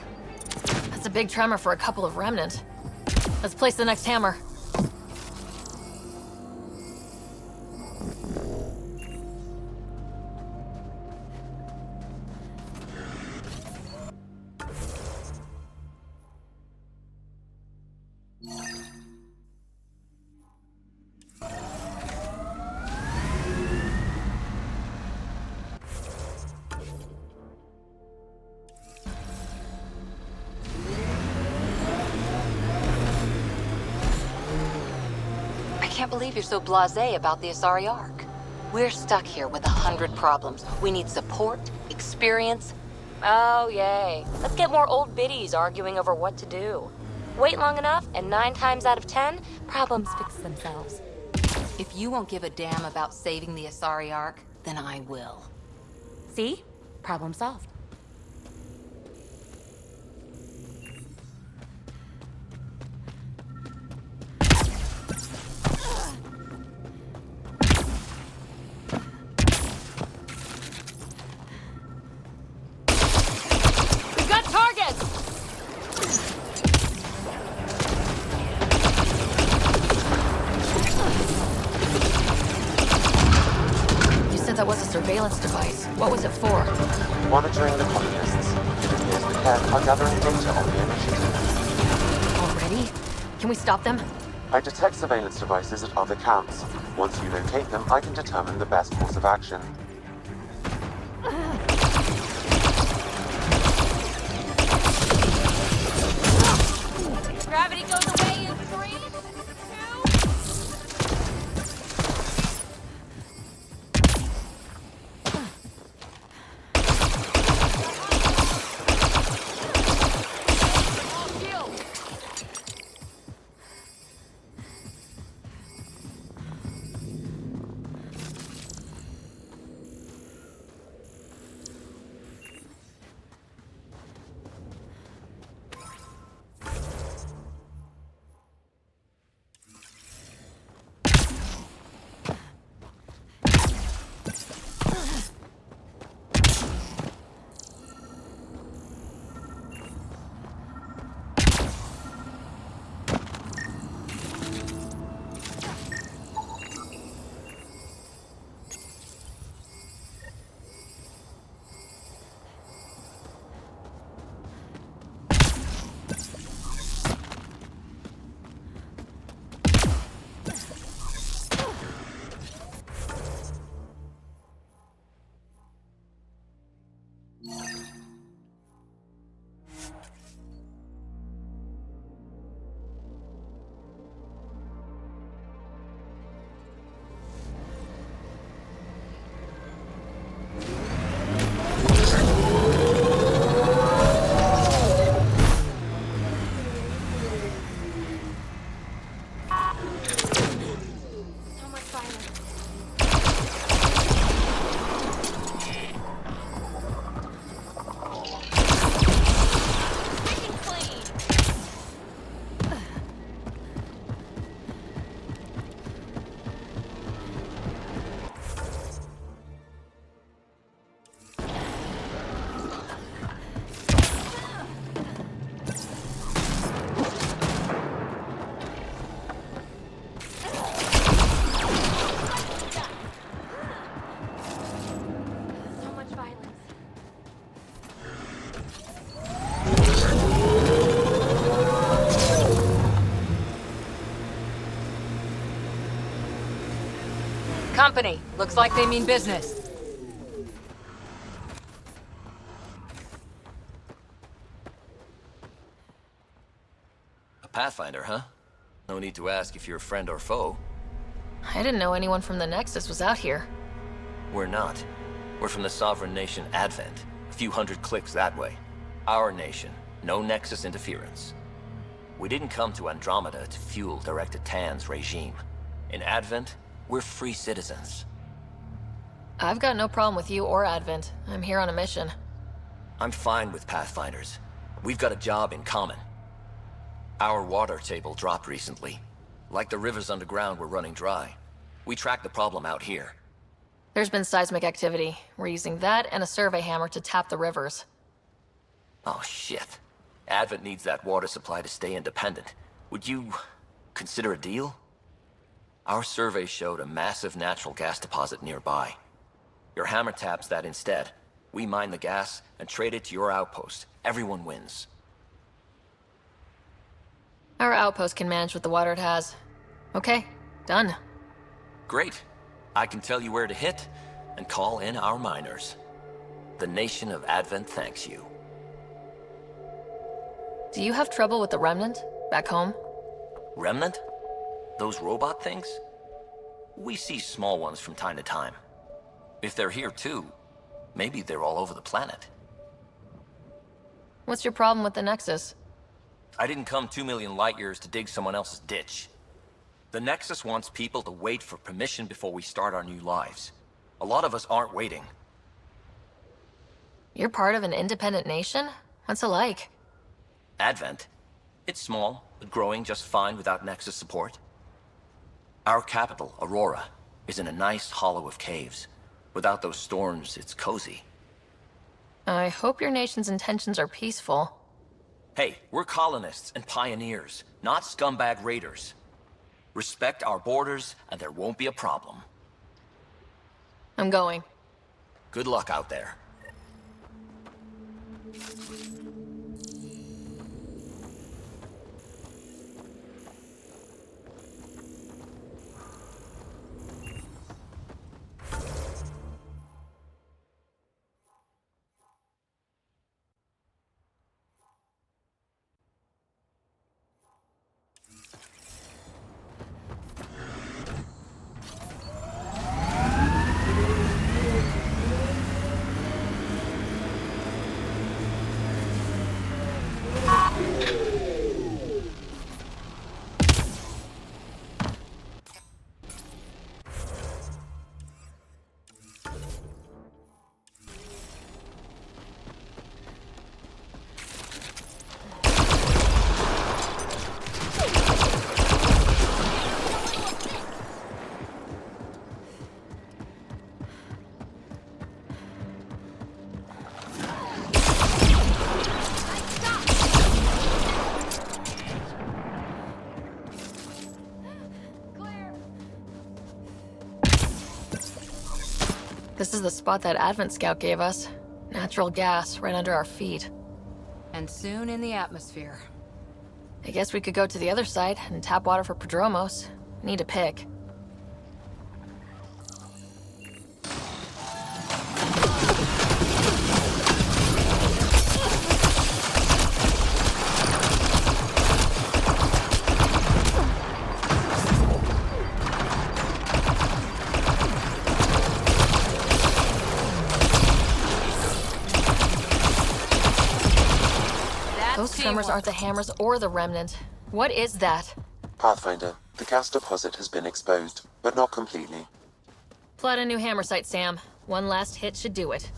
That's a big tremor for a couple of Remnant. Let's place the next hammer. I can't believe you're so blasé about the Asari Ark. We're stuck here with 100 problems. We need support, experience. Oh, yay. Let's get more old biddies arguing over what to do. Wait long enough, and 9 times out of 10, problems fix themselves. If you won't give a damn about saving the Asari Ark, then I will. See? Problem solved. That was a surveillance device. What was it for? Monitoring the colonists. It appears the Kett are gathering data on the initiative. Already? Can we stop them? I detect surveillance devices at other camps. Once you locate them, I can determine the best course of action. Gravity goes away in 3, 2... Company. Looks like they mean business. A Pathfinder, huh? No need to ask if you're friend or foe. I didn't know anyone from the Nexus was out here. We're not. We're from the sovereign nation Advent. A few hundred clicks that way. Our nation. No Nexus interference. We didn't come to Andromeda to fuel Director Tan's regime. In Advent, we're free citizens. I've got no problem with you or Advent. I'm here on a mission. I'm fine with Pathfinders. We've got a job in common. Our water table dropped recently. Like the rivers underground were running dry. We tracked the problem out here. There's been seismic activity. We're using that and a survey hammer to tap the rivers. Oh shit. Advent needs that water supply to stay independent. Would you consider a deal? Our survey showed a massive natural gas deposit nearby. Your hammer taps that instead. We mine the gas and trade it to your outpost. Everyone wins. Our outpost can manage with the water it has. Okay, done. Great. I can tell you where to hit and call in our miners. The nation of Advent thanks you. Do you have trouble with the Remnant back home? Remnant? Those robot things? We see small ones from time to time. If they're here too, maybe they're all over the planet. What's your problem with the Nexus? I didn't come 2 million light years to dig someone else's ditch. The Nexus wants people to wait for permission before we start our new lives. A lot of us aren't waiting. You're part of an independent nation? What's it like? Advent? It's small, but growing just fine without Nexus support. Our capital, Aurora, is in a nice hollow of caves. Without those storms, it's cozy. I hope your nation's intentions are peaceful. Hey, we're colonists and pioneers, not scumbag raiders. Respect our borders, and there won't be a problem. I'm going. Good luck out there. This is the spot that Advent Scout gave us. Natural gas right under our feet. And soon in the atmosphere. I guess we could go to the other side and tap water for Prodromos. Need a pick. Those tremors aren't the hammers or the Remnant. What is that? Pathfinder, the gas deposit has been exposed, but not completely. Plot a new hammer site, Sam. One last hit should do it.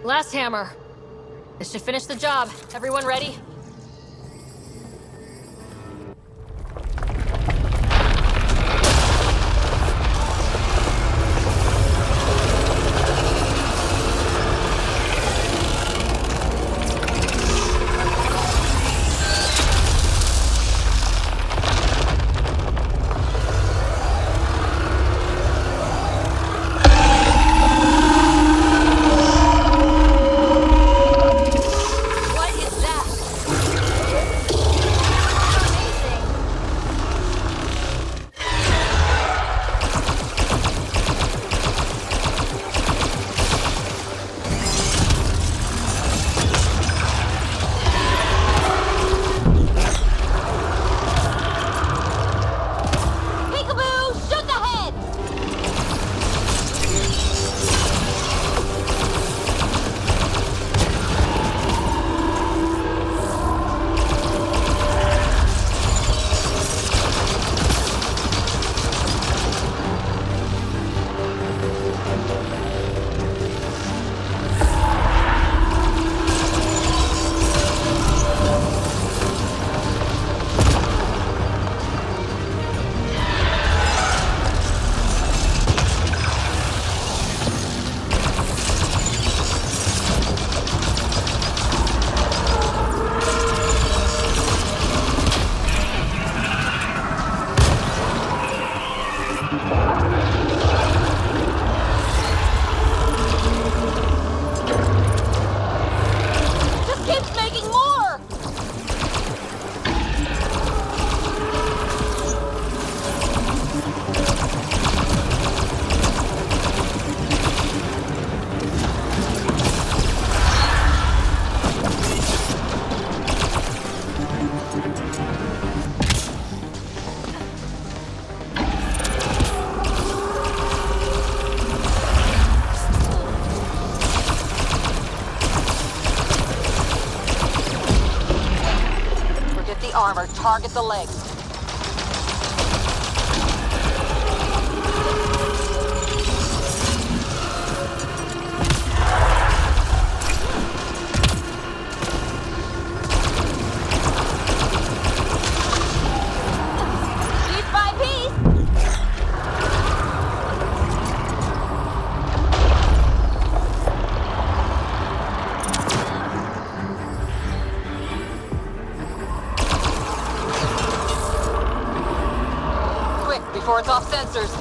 Last hammer. This should finish the job. Everyone ready? the armor. Target the legs. Piece by piece. Before it's off sensors.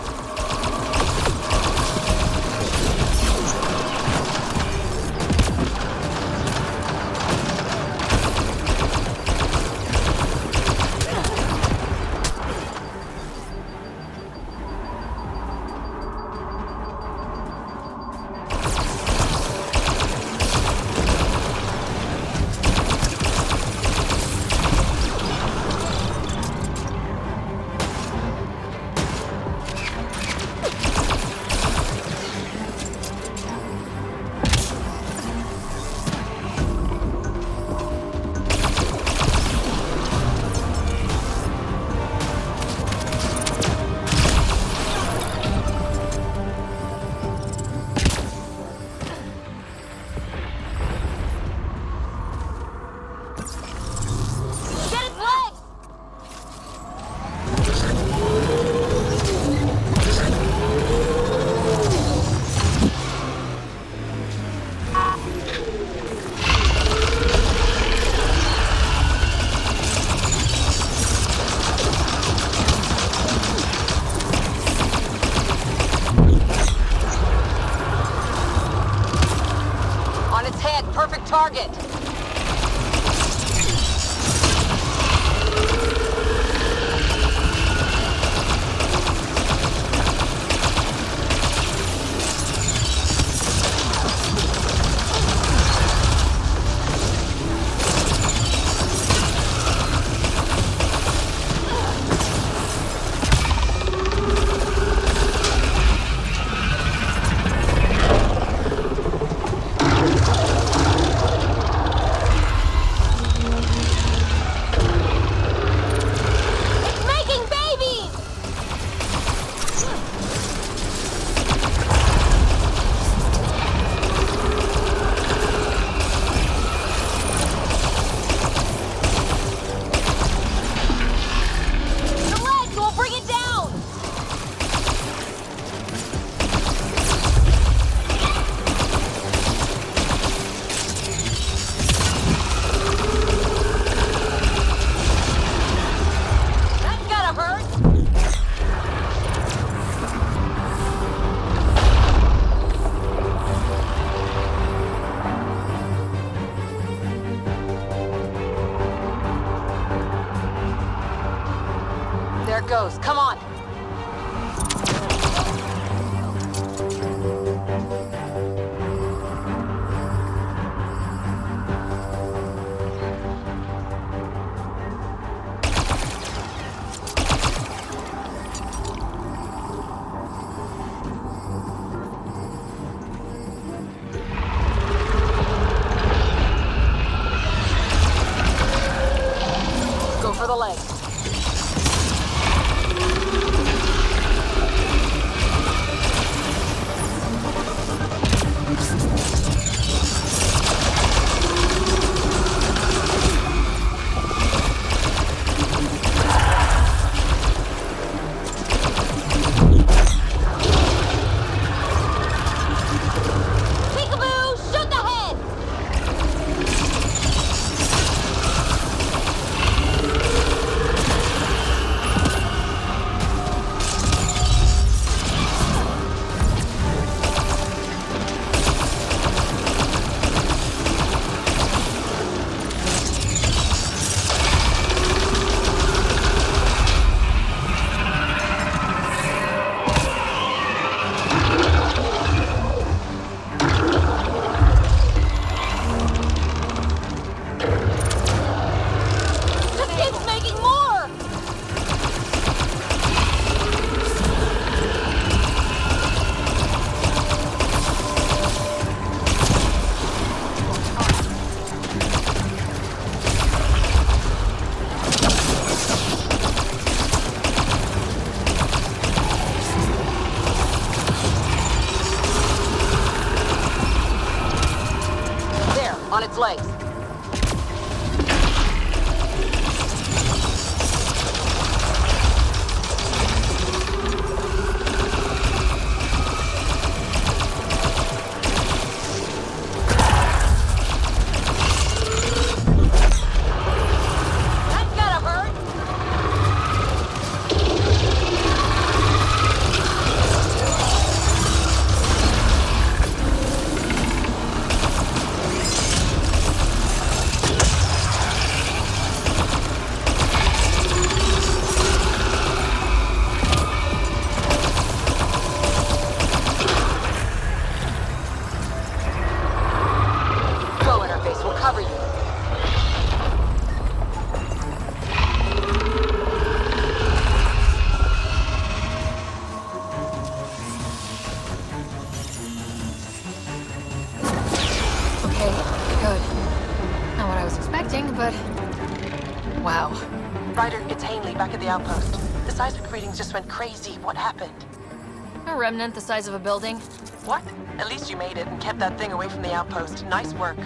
Perfect target. There it goes. Come on. Go for the legs. was expecting, but... wow. Ryder, it's Hanley back at the outpost. The seismic readings just went crazy. What happened? A remnant the size of a building. What? At least you made it and kept that thing away from the outpost. Nice work.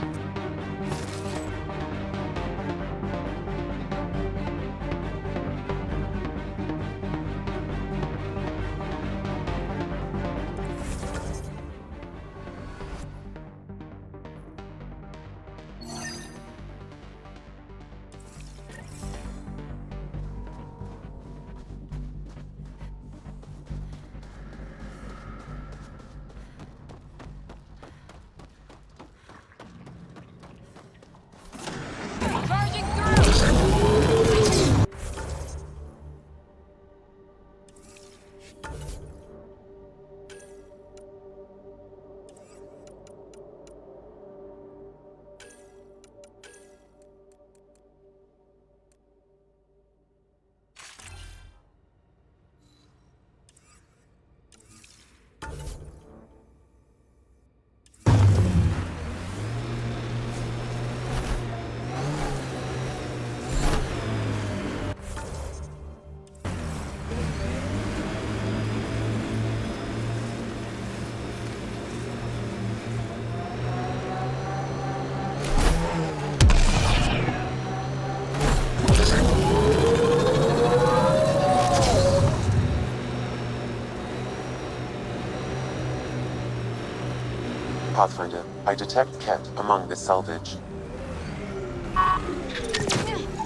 Pathfinder, I detect Ket among this salvage.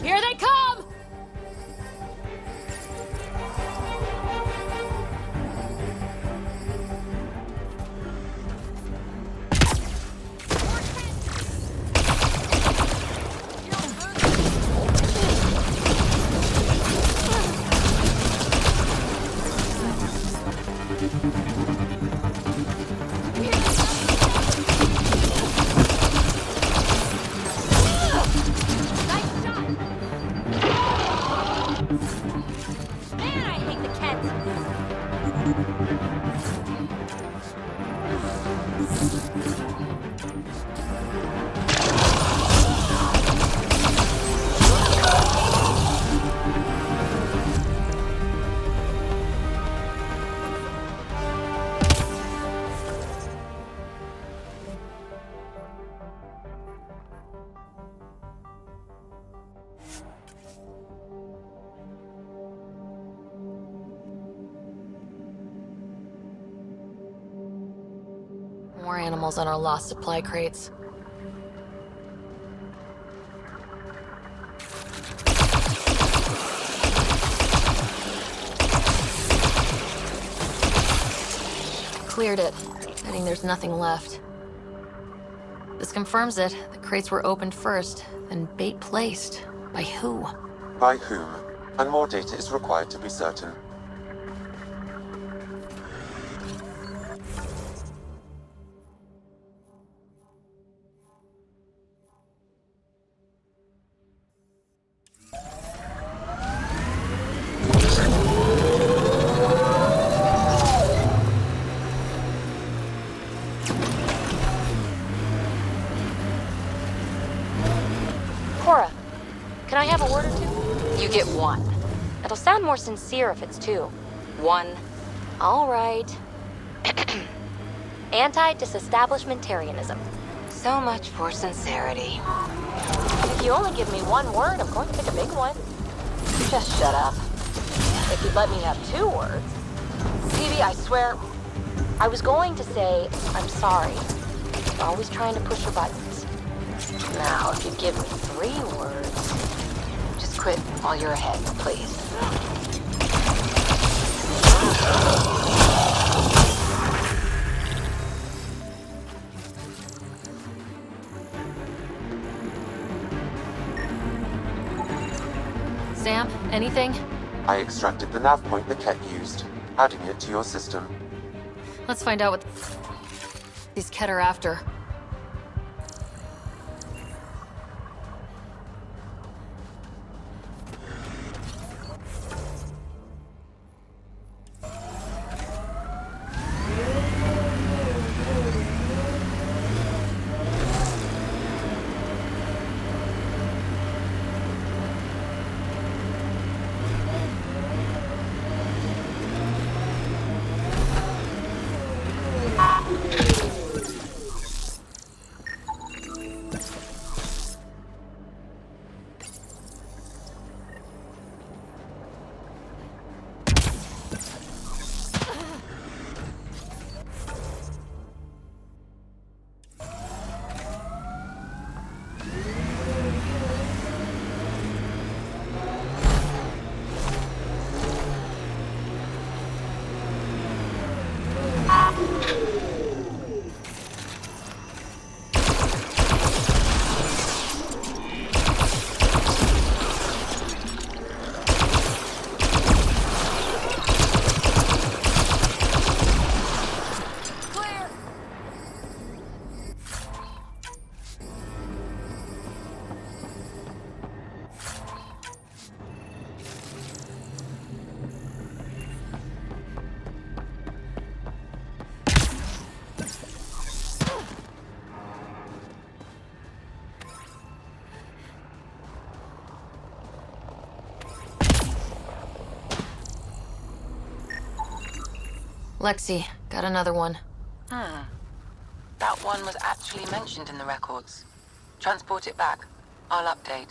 Here they come! More animals on our lost supply crates. Cleared it. Betting there's nothing left. This confirms it. The crates were opened first, then bait placed. By who? By whom? And more data is required to be certain. Cora, can I have a word or two? You get one. It'll sound more sincere if it's two. One. All right. Anti-disestablishmentarianism. So much for sincerity. If you only give me one word, I'm going to pick a big one. Just shut up. If you'd let me have 2 words. Phoebe, I swear, I was going to say, I'm sorry. You're always trying to push your buttons. Now, if you'd give me 3 words, just quit while you're ahead, please. Sam, anything? I extracted the nav point the Ket used, adding it to your system. Let's find out what these Ket are after. Lexi, got another one. That one was actually mentioned in the records. Transport it back. I'll update.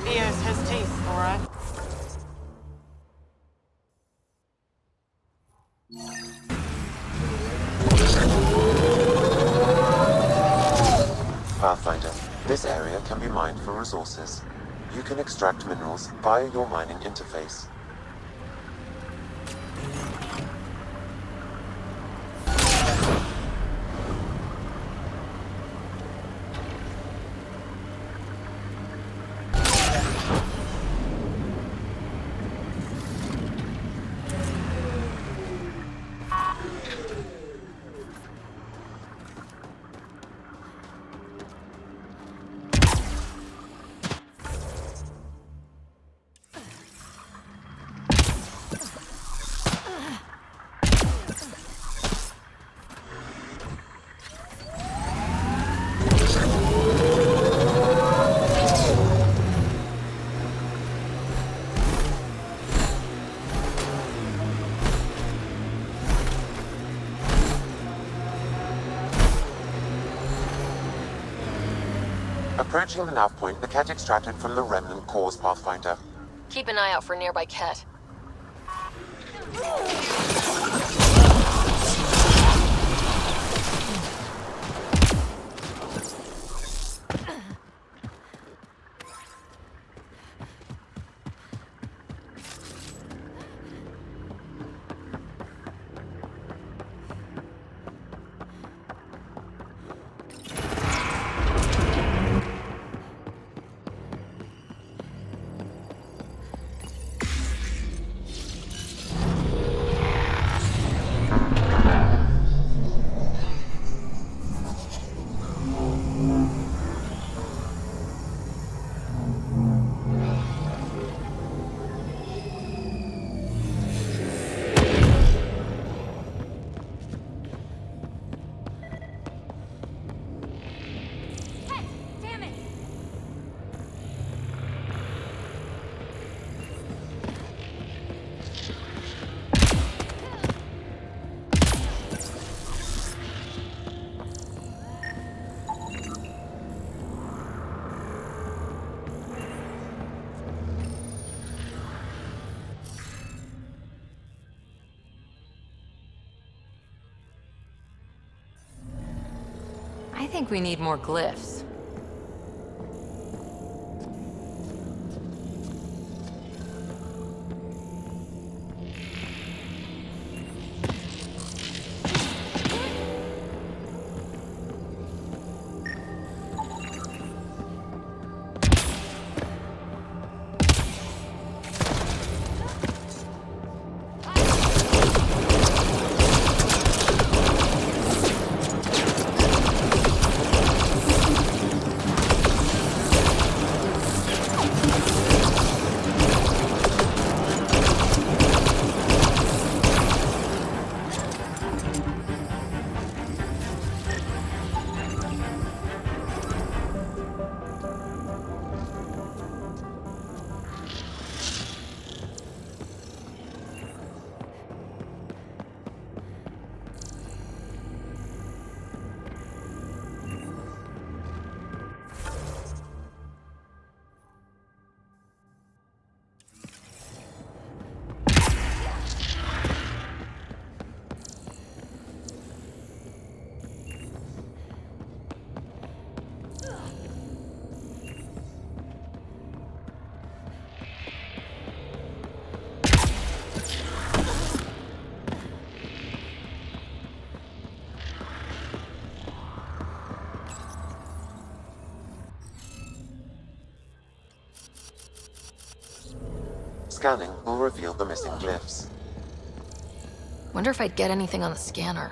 Eos has teeth, alright? Pathfinder, this area can be mined for resources. You can extract minerals via your mining interface. Approaching the nav point, the Ket extracted from the remnant cores, Pathfinder. Keep an eye out for nearby Ket. I think we need more glyphs. Scanning will reveal the missing glyphs. Wonder if I'd get anything on the scanner.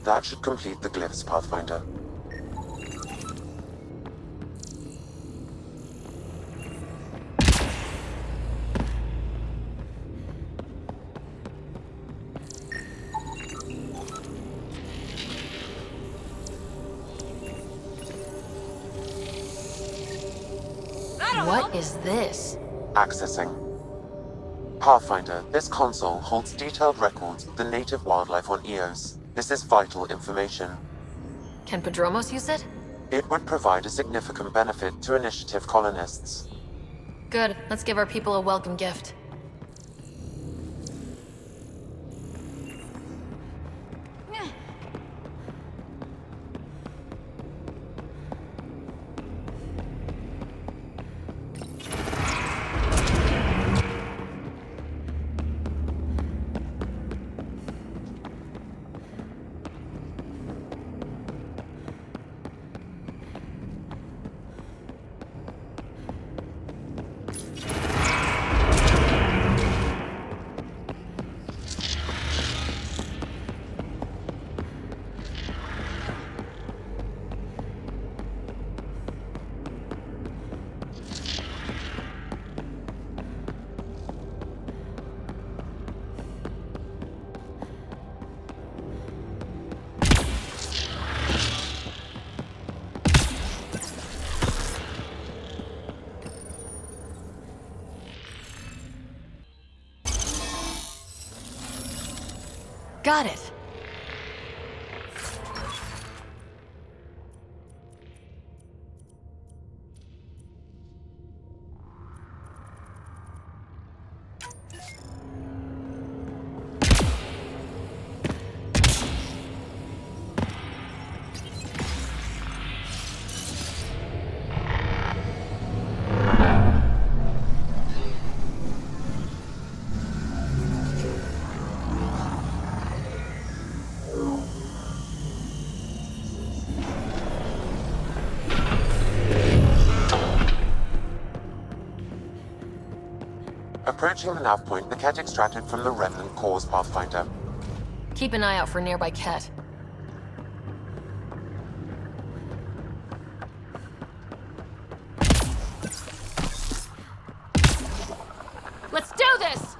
That should complete the glyphs, Pathfinder. What is this? Accessing. Pathfinder, this console holds detailed records of the native wildlife on Eos. This is vital information. Can Padromos use it? It would provide a significant benefit to Initiative colonists. Good. Let's give our people a welcome gift. Got it. Approaching the nav point the Ket extracted from the remnant cores, Pathfinder. Keep an eye out for nearby Ket. Let's do this!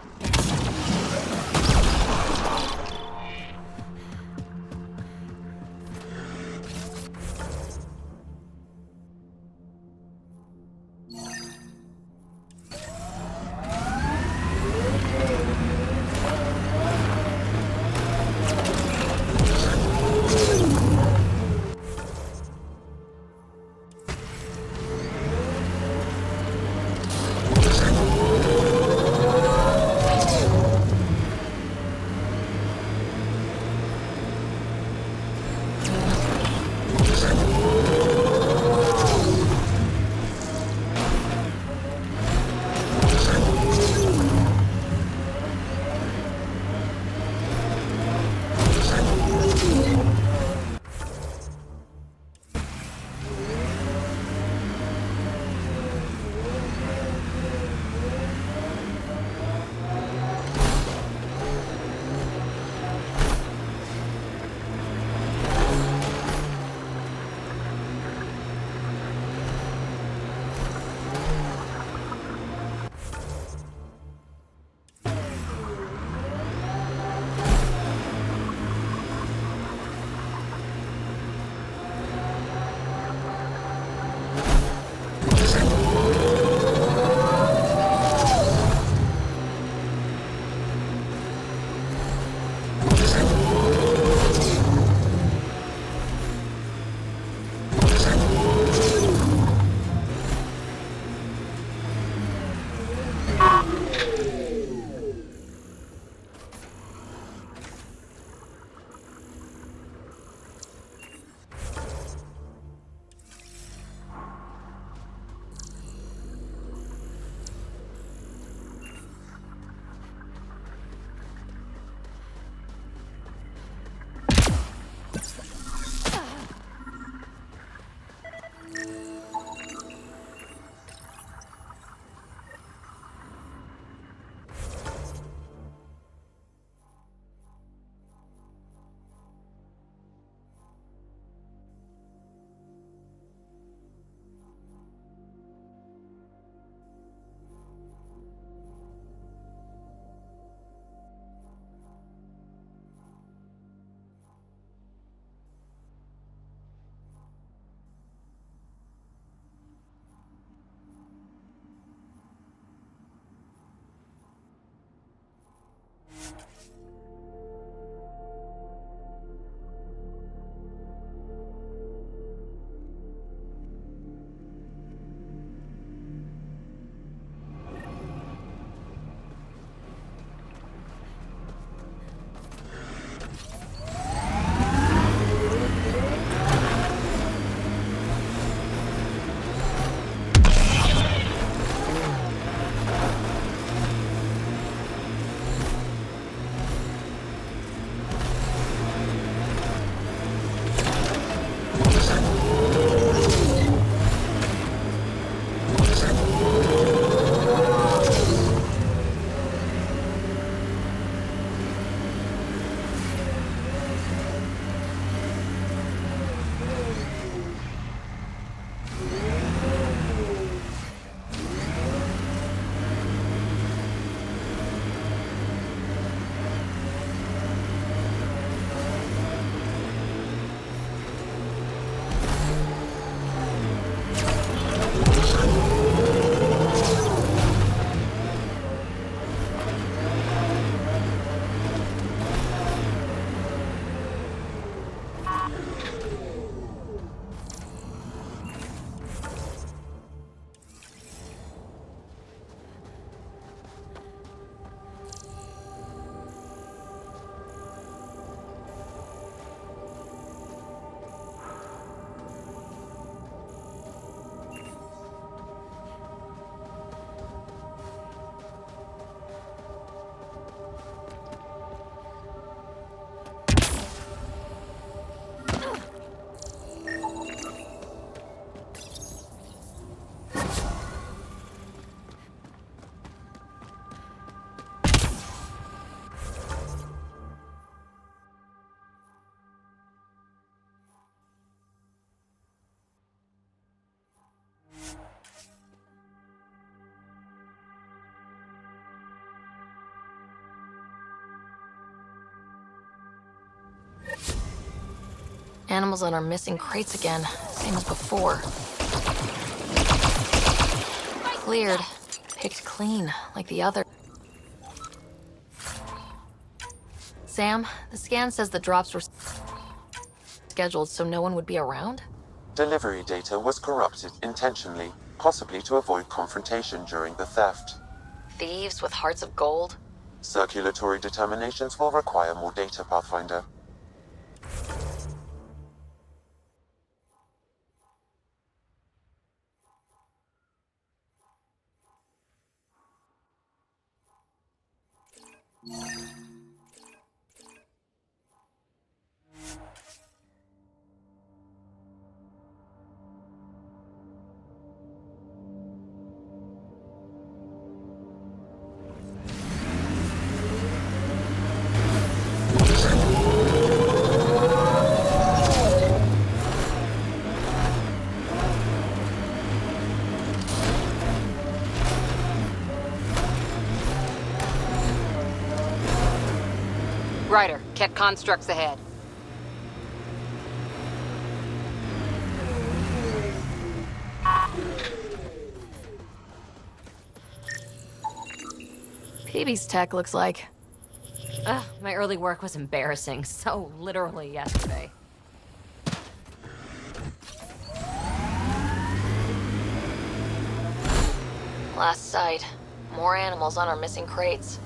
Animals on our missing crates again, same as before. Cleared. Picked clean, like the other. Sam, the scan says the drops were scheduled so no one would be around? Delivery data was corrupted intentionally, possibly to avoid confrontation during the theft. Thieves with hearts of gold? Circulatory determinations will require more data, Pathfinder. Ryder, Ket constructs ahead. Peebee's tech looks like. Ugh, my early work was embarrassing, so literally yesterday. Last sight. More animals on our missing crates.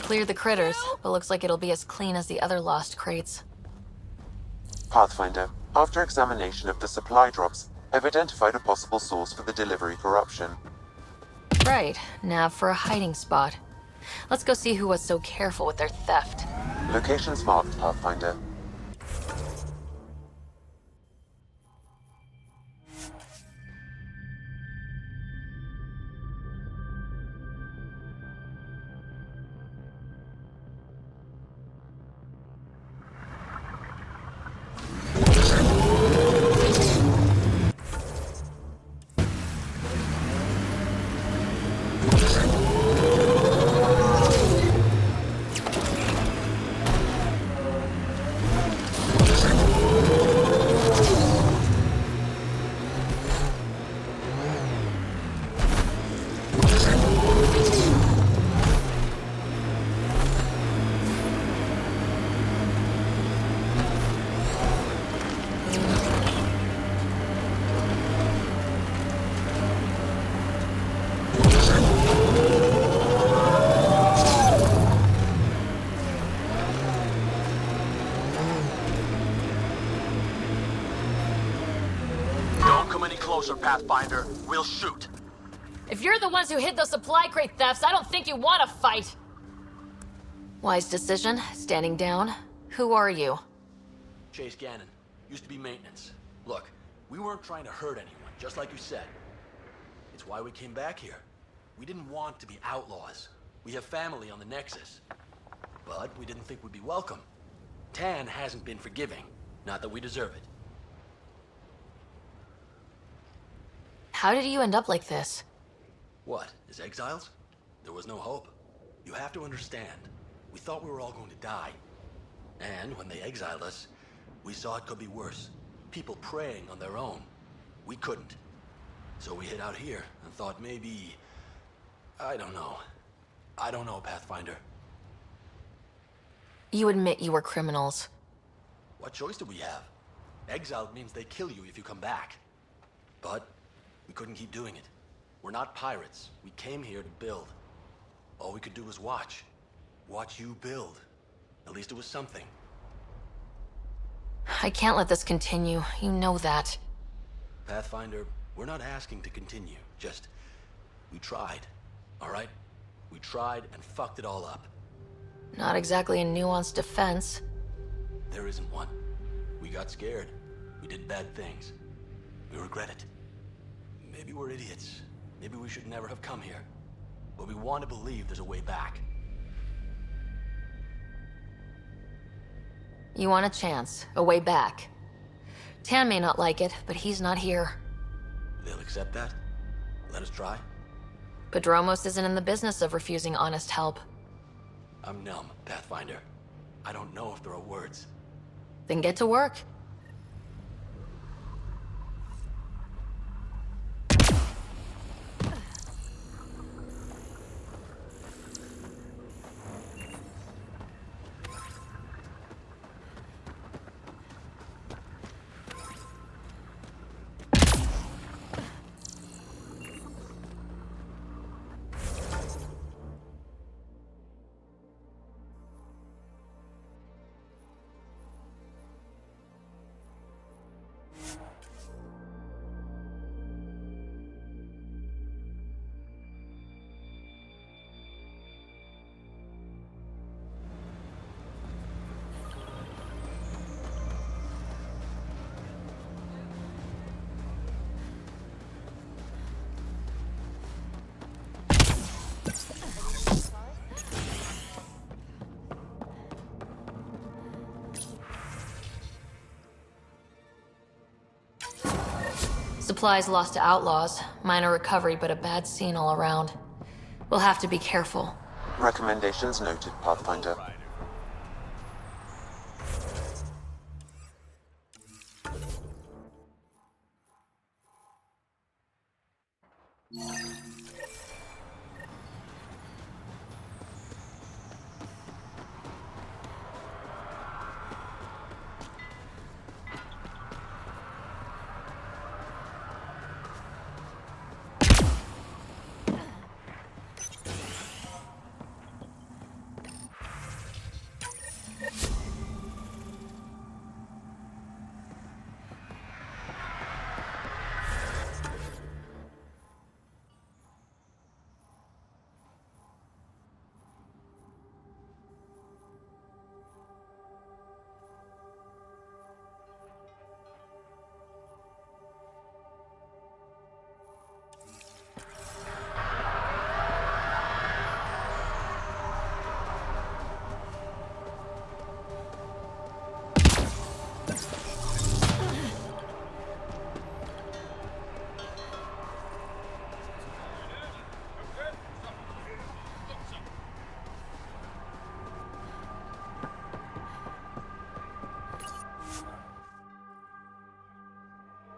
Cleared the critters, but looks like it'll be as clean as the other lost crates. Pathfinder, after examination of the supply drops, I've identified a possible source for the delivery corruption. Right, nav for a hiding spot. Let's go see who was so careful with their theft. Locations marked, Pathfinder. Closer, Pathfinder. We'll shoot. If you're the ones who hid those supply crate thefts, I don't think you want to fight. Wise decision, standing down. Who are you? Chase Gannon. Used to be maintenance. Look, we weren't trying to hurt anyone, just like you said. It's why we came back here. We didn't want to be outlaws. We have family on the Nexus. But we didn't think we'd be welcome. Tan hasn't been forgiving. Not that we deserve it. How did you end up like this? What, as exiles? There was no hope. You have to understand, we thought we were all going to die. And when they exiled us, we saw it could be worse. People preying on their own. We couldn't. So we hid out here and thought maybe... I don't know, Pathfinder. You admit you were criminals. What choice do we have? Exiled means they kill you if you come back. But we couldn't keep doing it. We're not pirates. We came here to build. All we could do was watch. Watch you build. At least it was something. I can't let this continue. You know that. Pathfinder, we're not asking to continue. Just, we tried. All right? We tried and fucked it all up. Not exactly a nuanced defense. There isn't one. We got scared. We did bad things. We regret it. Maybe we're idiots. Maybe we should never have come here. But we want to believe there's a way back. You want a chance, a way back. Tan may not like it, but he's not here. They'll accept that? Let us try? Padromos isn't in the business of refusing honest help. I'm numb, Pathfinder. I don't know if there are words. Then get to work. Supplies lost to outlaws. Minor recovery, but a bad scene all around. We'll have to be careful. Recommendations noted, Pathfinder.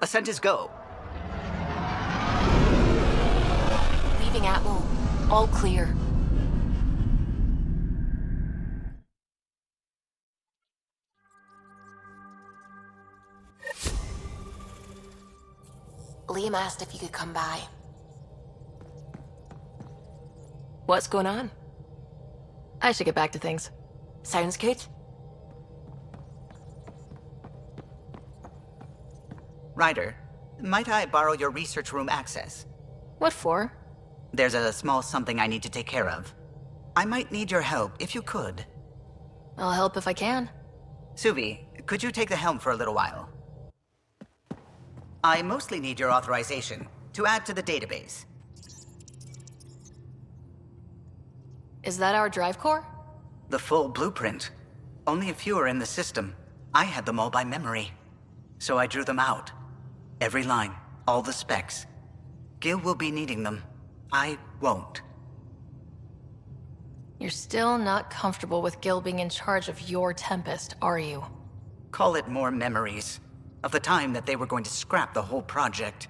Ascent is go. Leaving Atmo. All clear. Liam asked if you could come by. What's going on? I should get back to things. Sounds good. Ryder, might I borrow your research room access? What for? There's a small something I need to take care of. I might need your help if you could. I'll help if I can. Suvi, could you take the helm for a little while? I mostly need your authorization to add to the database. Is that our drive core? The full blueprint. Only a few are in the system. I had them all by memory. So I drew them out. Every line, all the specs. Gil will be needing them. I won't. You're still not comfortable with Gil being in charge of your Tempest, are you? Call it more memories. Of the time that they were going to scrap the whole project.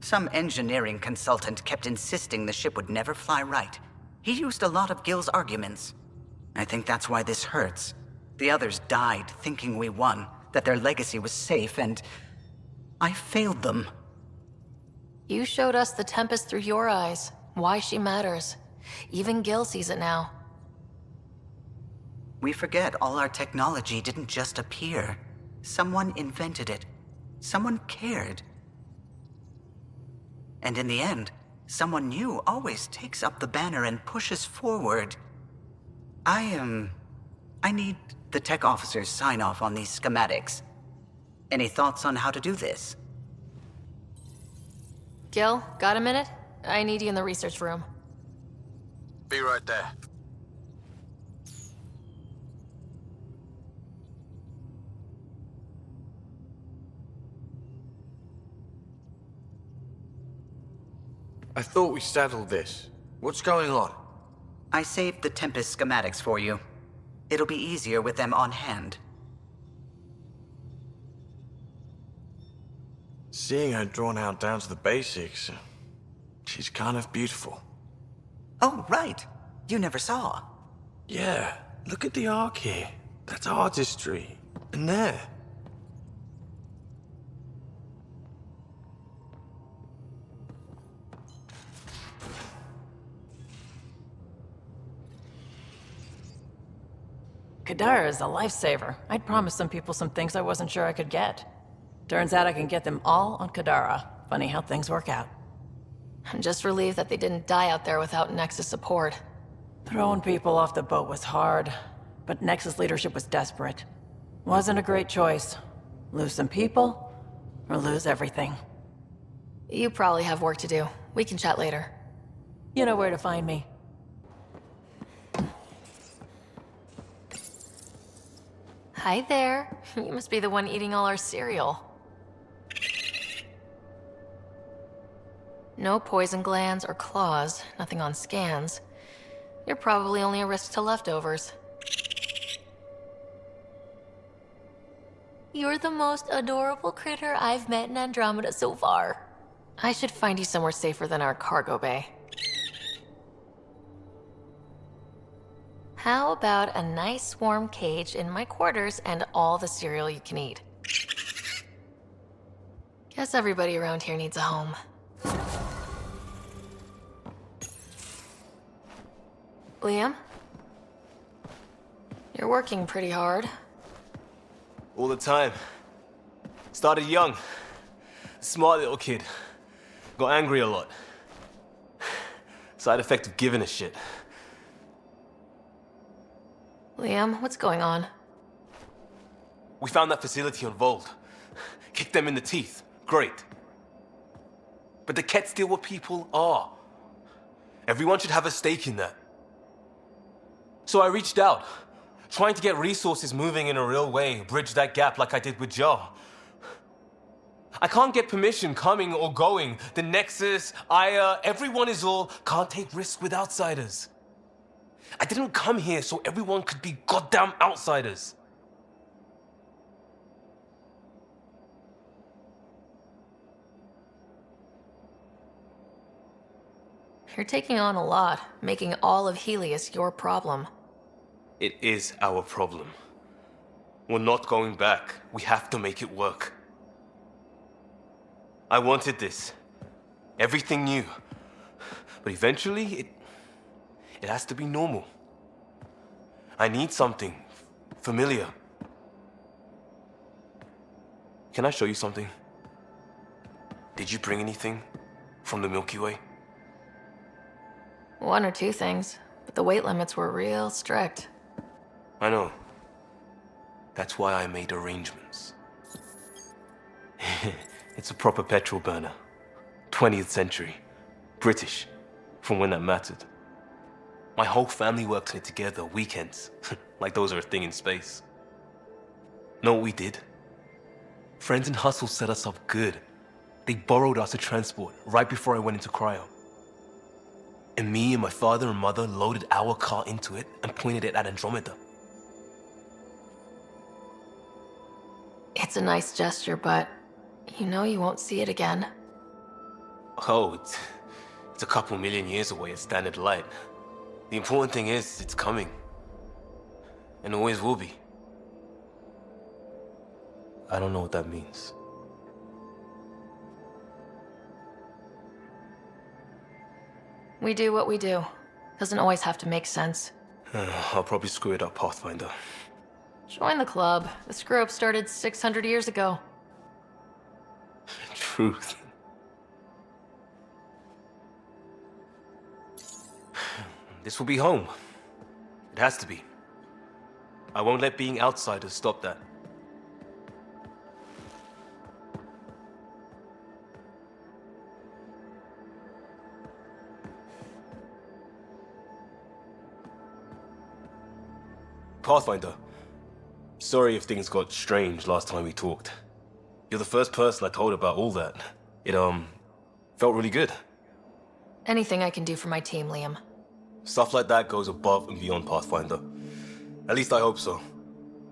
Some engineering consultant kept insisting the ship would never fly right. He used a lot of Gil's arguments. I think that's why this hurts. The others died thinking we won, that their legacy was safe, and I failed them. You showed us the Tempest through your eyes, why she matters. Even Gil sees it now. We forget all our technology didn't just appear. Someone invented it. Someone cared. And in the end, someone new always takes up the banner and pushes forward. I need the tech officer's sign-off on these schematics. Any thoughts on how to do this? Gil, got a minute? I need you in the research room. Be right there. I thought we settled this. What's going on? I saved the Tempest schematics for you. It'll be easier with them on hand. Seeing her drawn out down to the basics, she's kind of beautiful. Oh, right. You never saw. Yeah, look at the arc here. That's artistry. And there. Kadara is a lifesaver. I'd promised some people some things I wasn't sure I could get. Turns out I can get them all on Kadara. Funny how things work out. I'm just relieved that they didn't die out there without Nexus support. Throwing people off the boat was hard, but Nexus leadership was desperate. Wasn't a great choice. Lose some people, or lose everything. You probably have work to do. We can chat later. You know where to find me. Hi there. You must be the one eating all our cereal. No poison glands or claws, nothing on scans. You're probably only a risk to leftovers. You're the most adorable critter I've met in Andromeda so far. I should find you somewhere safer than our cargo bay. How about a nice warm cage in my quarters and all the cereal you can eat? Guess everybody around here needs a home. Liam? You're working pretty hard. All the time. Started young. Smart little kid. Got angry a lot. Side effect of giving a shit. Liam, what's going on? We found that facility on Vold. Kicked them in the teeth. Great. But the Kett still what people are. Everyone should have a stake in that. So I reached out, trying to get resources moving in a real way, bridge that gap like I did with Jar. I can't get permission coming or going. The Nexus, Aya, everyone is all can't take risks with outsiders. I didn't come here so everyone could be goddamn outsiders. You're taking on a lot, making all of Helios your problem. It is our problem. We're not going back. We have to make it work. I wanted this. Everything new. But eventually, it has to be normal. I need something familiar. Can I show you something? Did you bring anything from the Milky Way? One or two things, but the weight limits were real strict. I know. That's why I made arrangements. It's a proper petrol burner. 20th century. British. From when that mattered. My whole family worked on it together, weekends. Like those are a thing in space. Know what we did? Friends in Hustle set us up good. They borrowed us to transport right before I went into cryo. And me and my father and mother loaded our car into it and pointed it at Andromeda. It's a nice gesture, but you know you won't see it again. Oh, it's a couple million years away at standard light. The important thing is, it's coming. And always will be. I don't know what that means. We do what we do. Doesn't always have to make sense. I'll probably screw it up, Pathfinder. Join the club. The screw-up started 600 years ago. Truth. This will be home. It has to be. I won't let being outsiders stop that. Pathfinder, sorry if things got strange last time we talked. You're the first person I told about all that. It, felt really good. Anything I can do for my team, Liam. Stuff like that goes above and beyond Pathfinder. At least I hope so.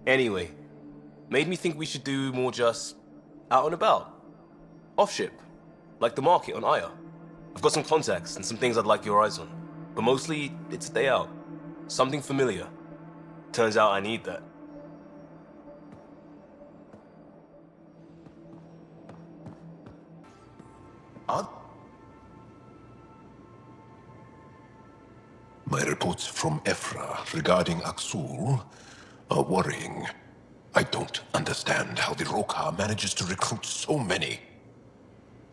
Anyway, made me think we should do more just out and about. Off ship, like the market on Aya. I've got some contacts and some things I'd like your eyes on. But mostly, it's a day out. Something familiar. Turns out I need that. My reports from Ephra regarding Aksul are worrying. I don't understand how the Rokar manages to recruit so many.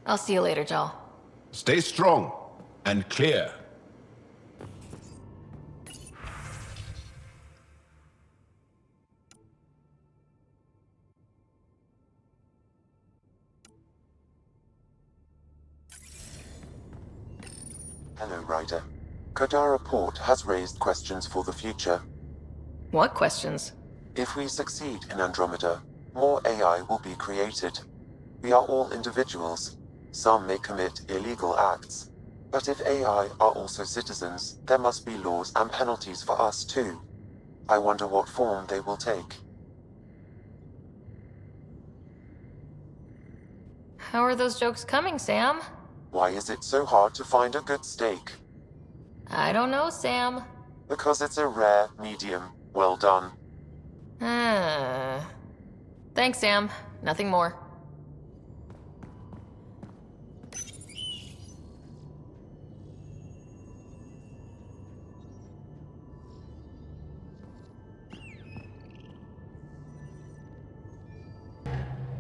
I'll see you later, Jal. Stay strong and clear. Hello, Ryder. Kadara Port has raised questions for the future. What questions? If we succeed in Andromeda, more AI will be created. We are all individuals. Some may commit illegal acts. But if AI are also citizens, there must be laws and penalties for us too. I wonder what form they will take. How are those jokes coming, Sam? Why is it so hard to find a good steak? I don't know, Sam. Because it's a rare medium. Well done. Thanks, Sam. Nothing more.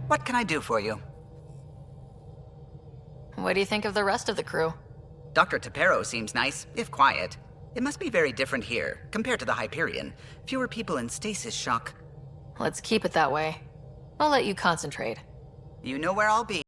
What can I do for you? What do you think of the rest of the crew? Dr. Tapero seems nice, if quiet. It must be very different here, compared to the Hyperion. Fewer people in stasis shock. Let's keep it that way. I'll let you concentrate. You know where I'll be.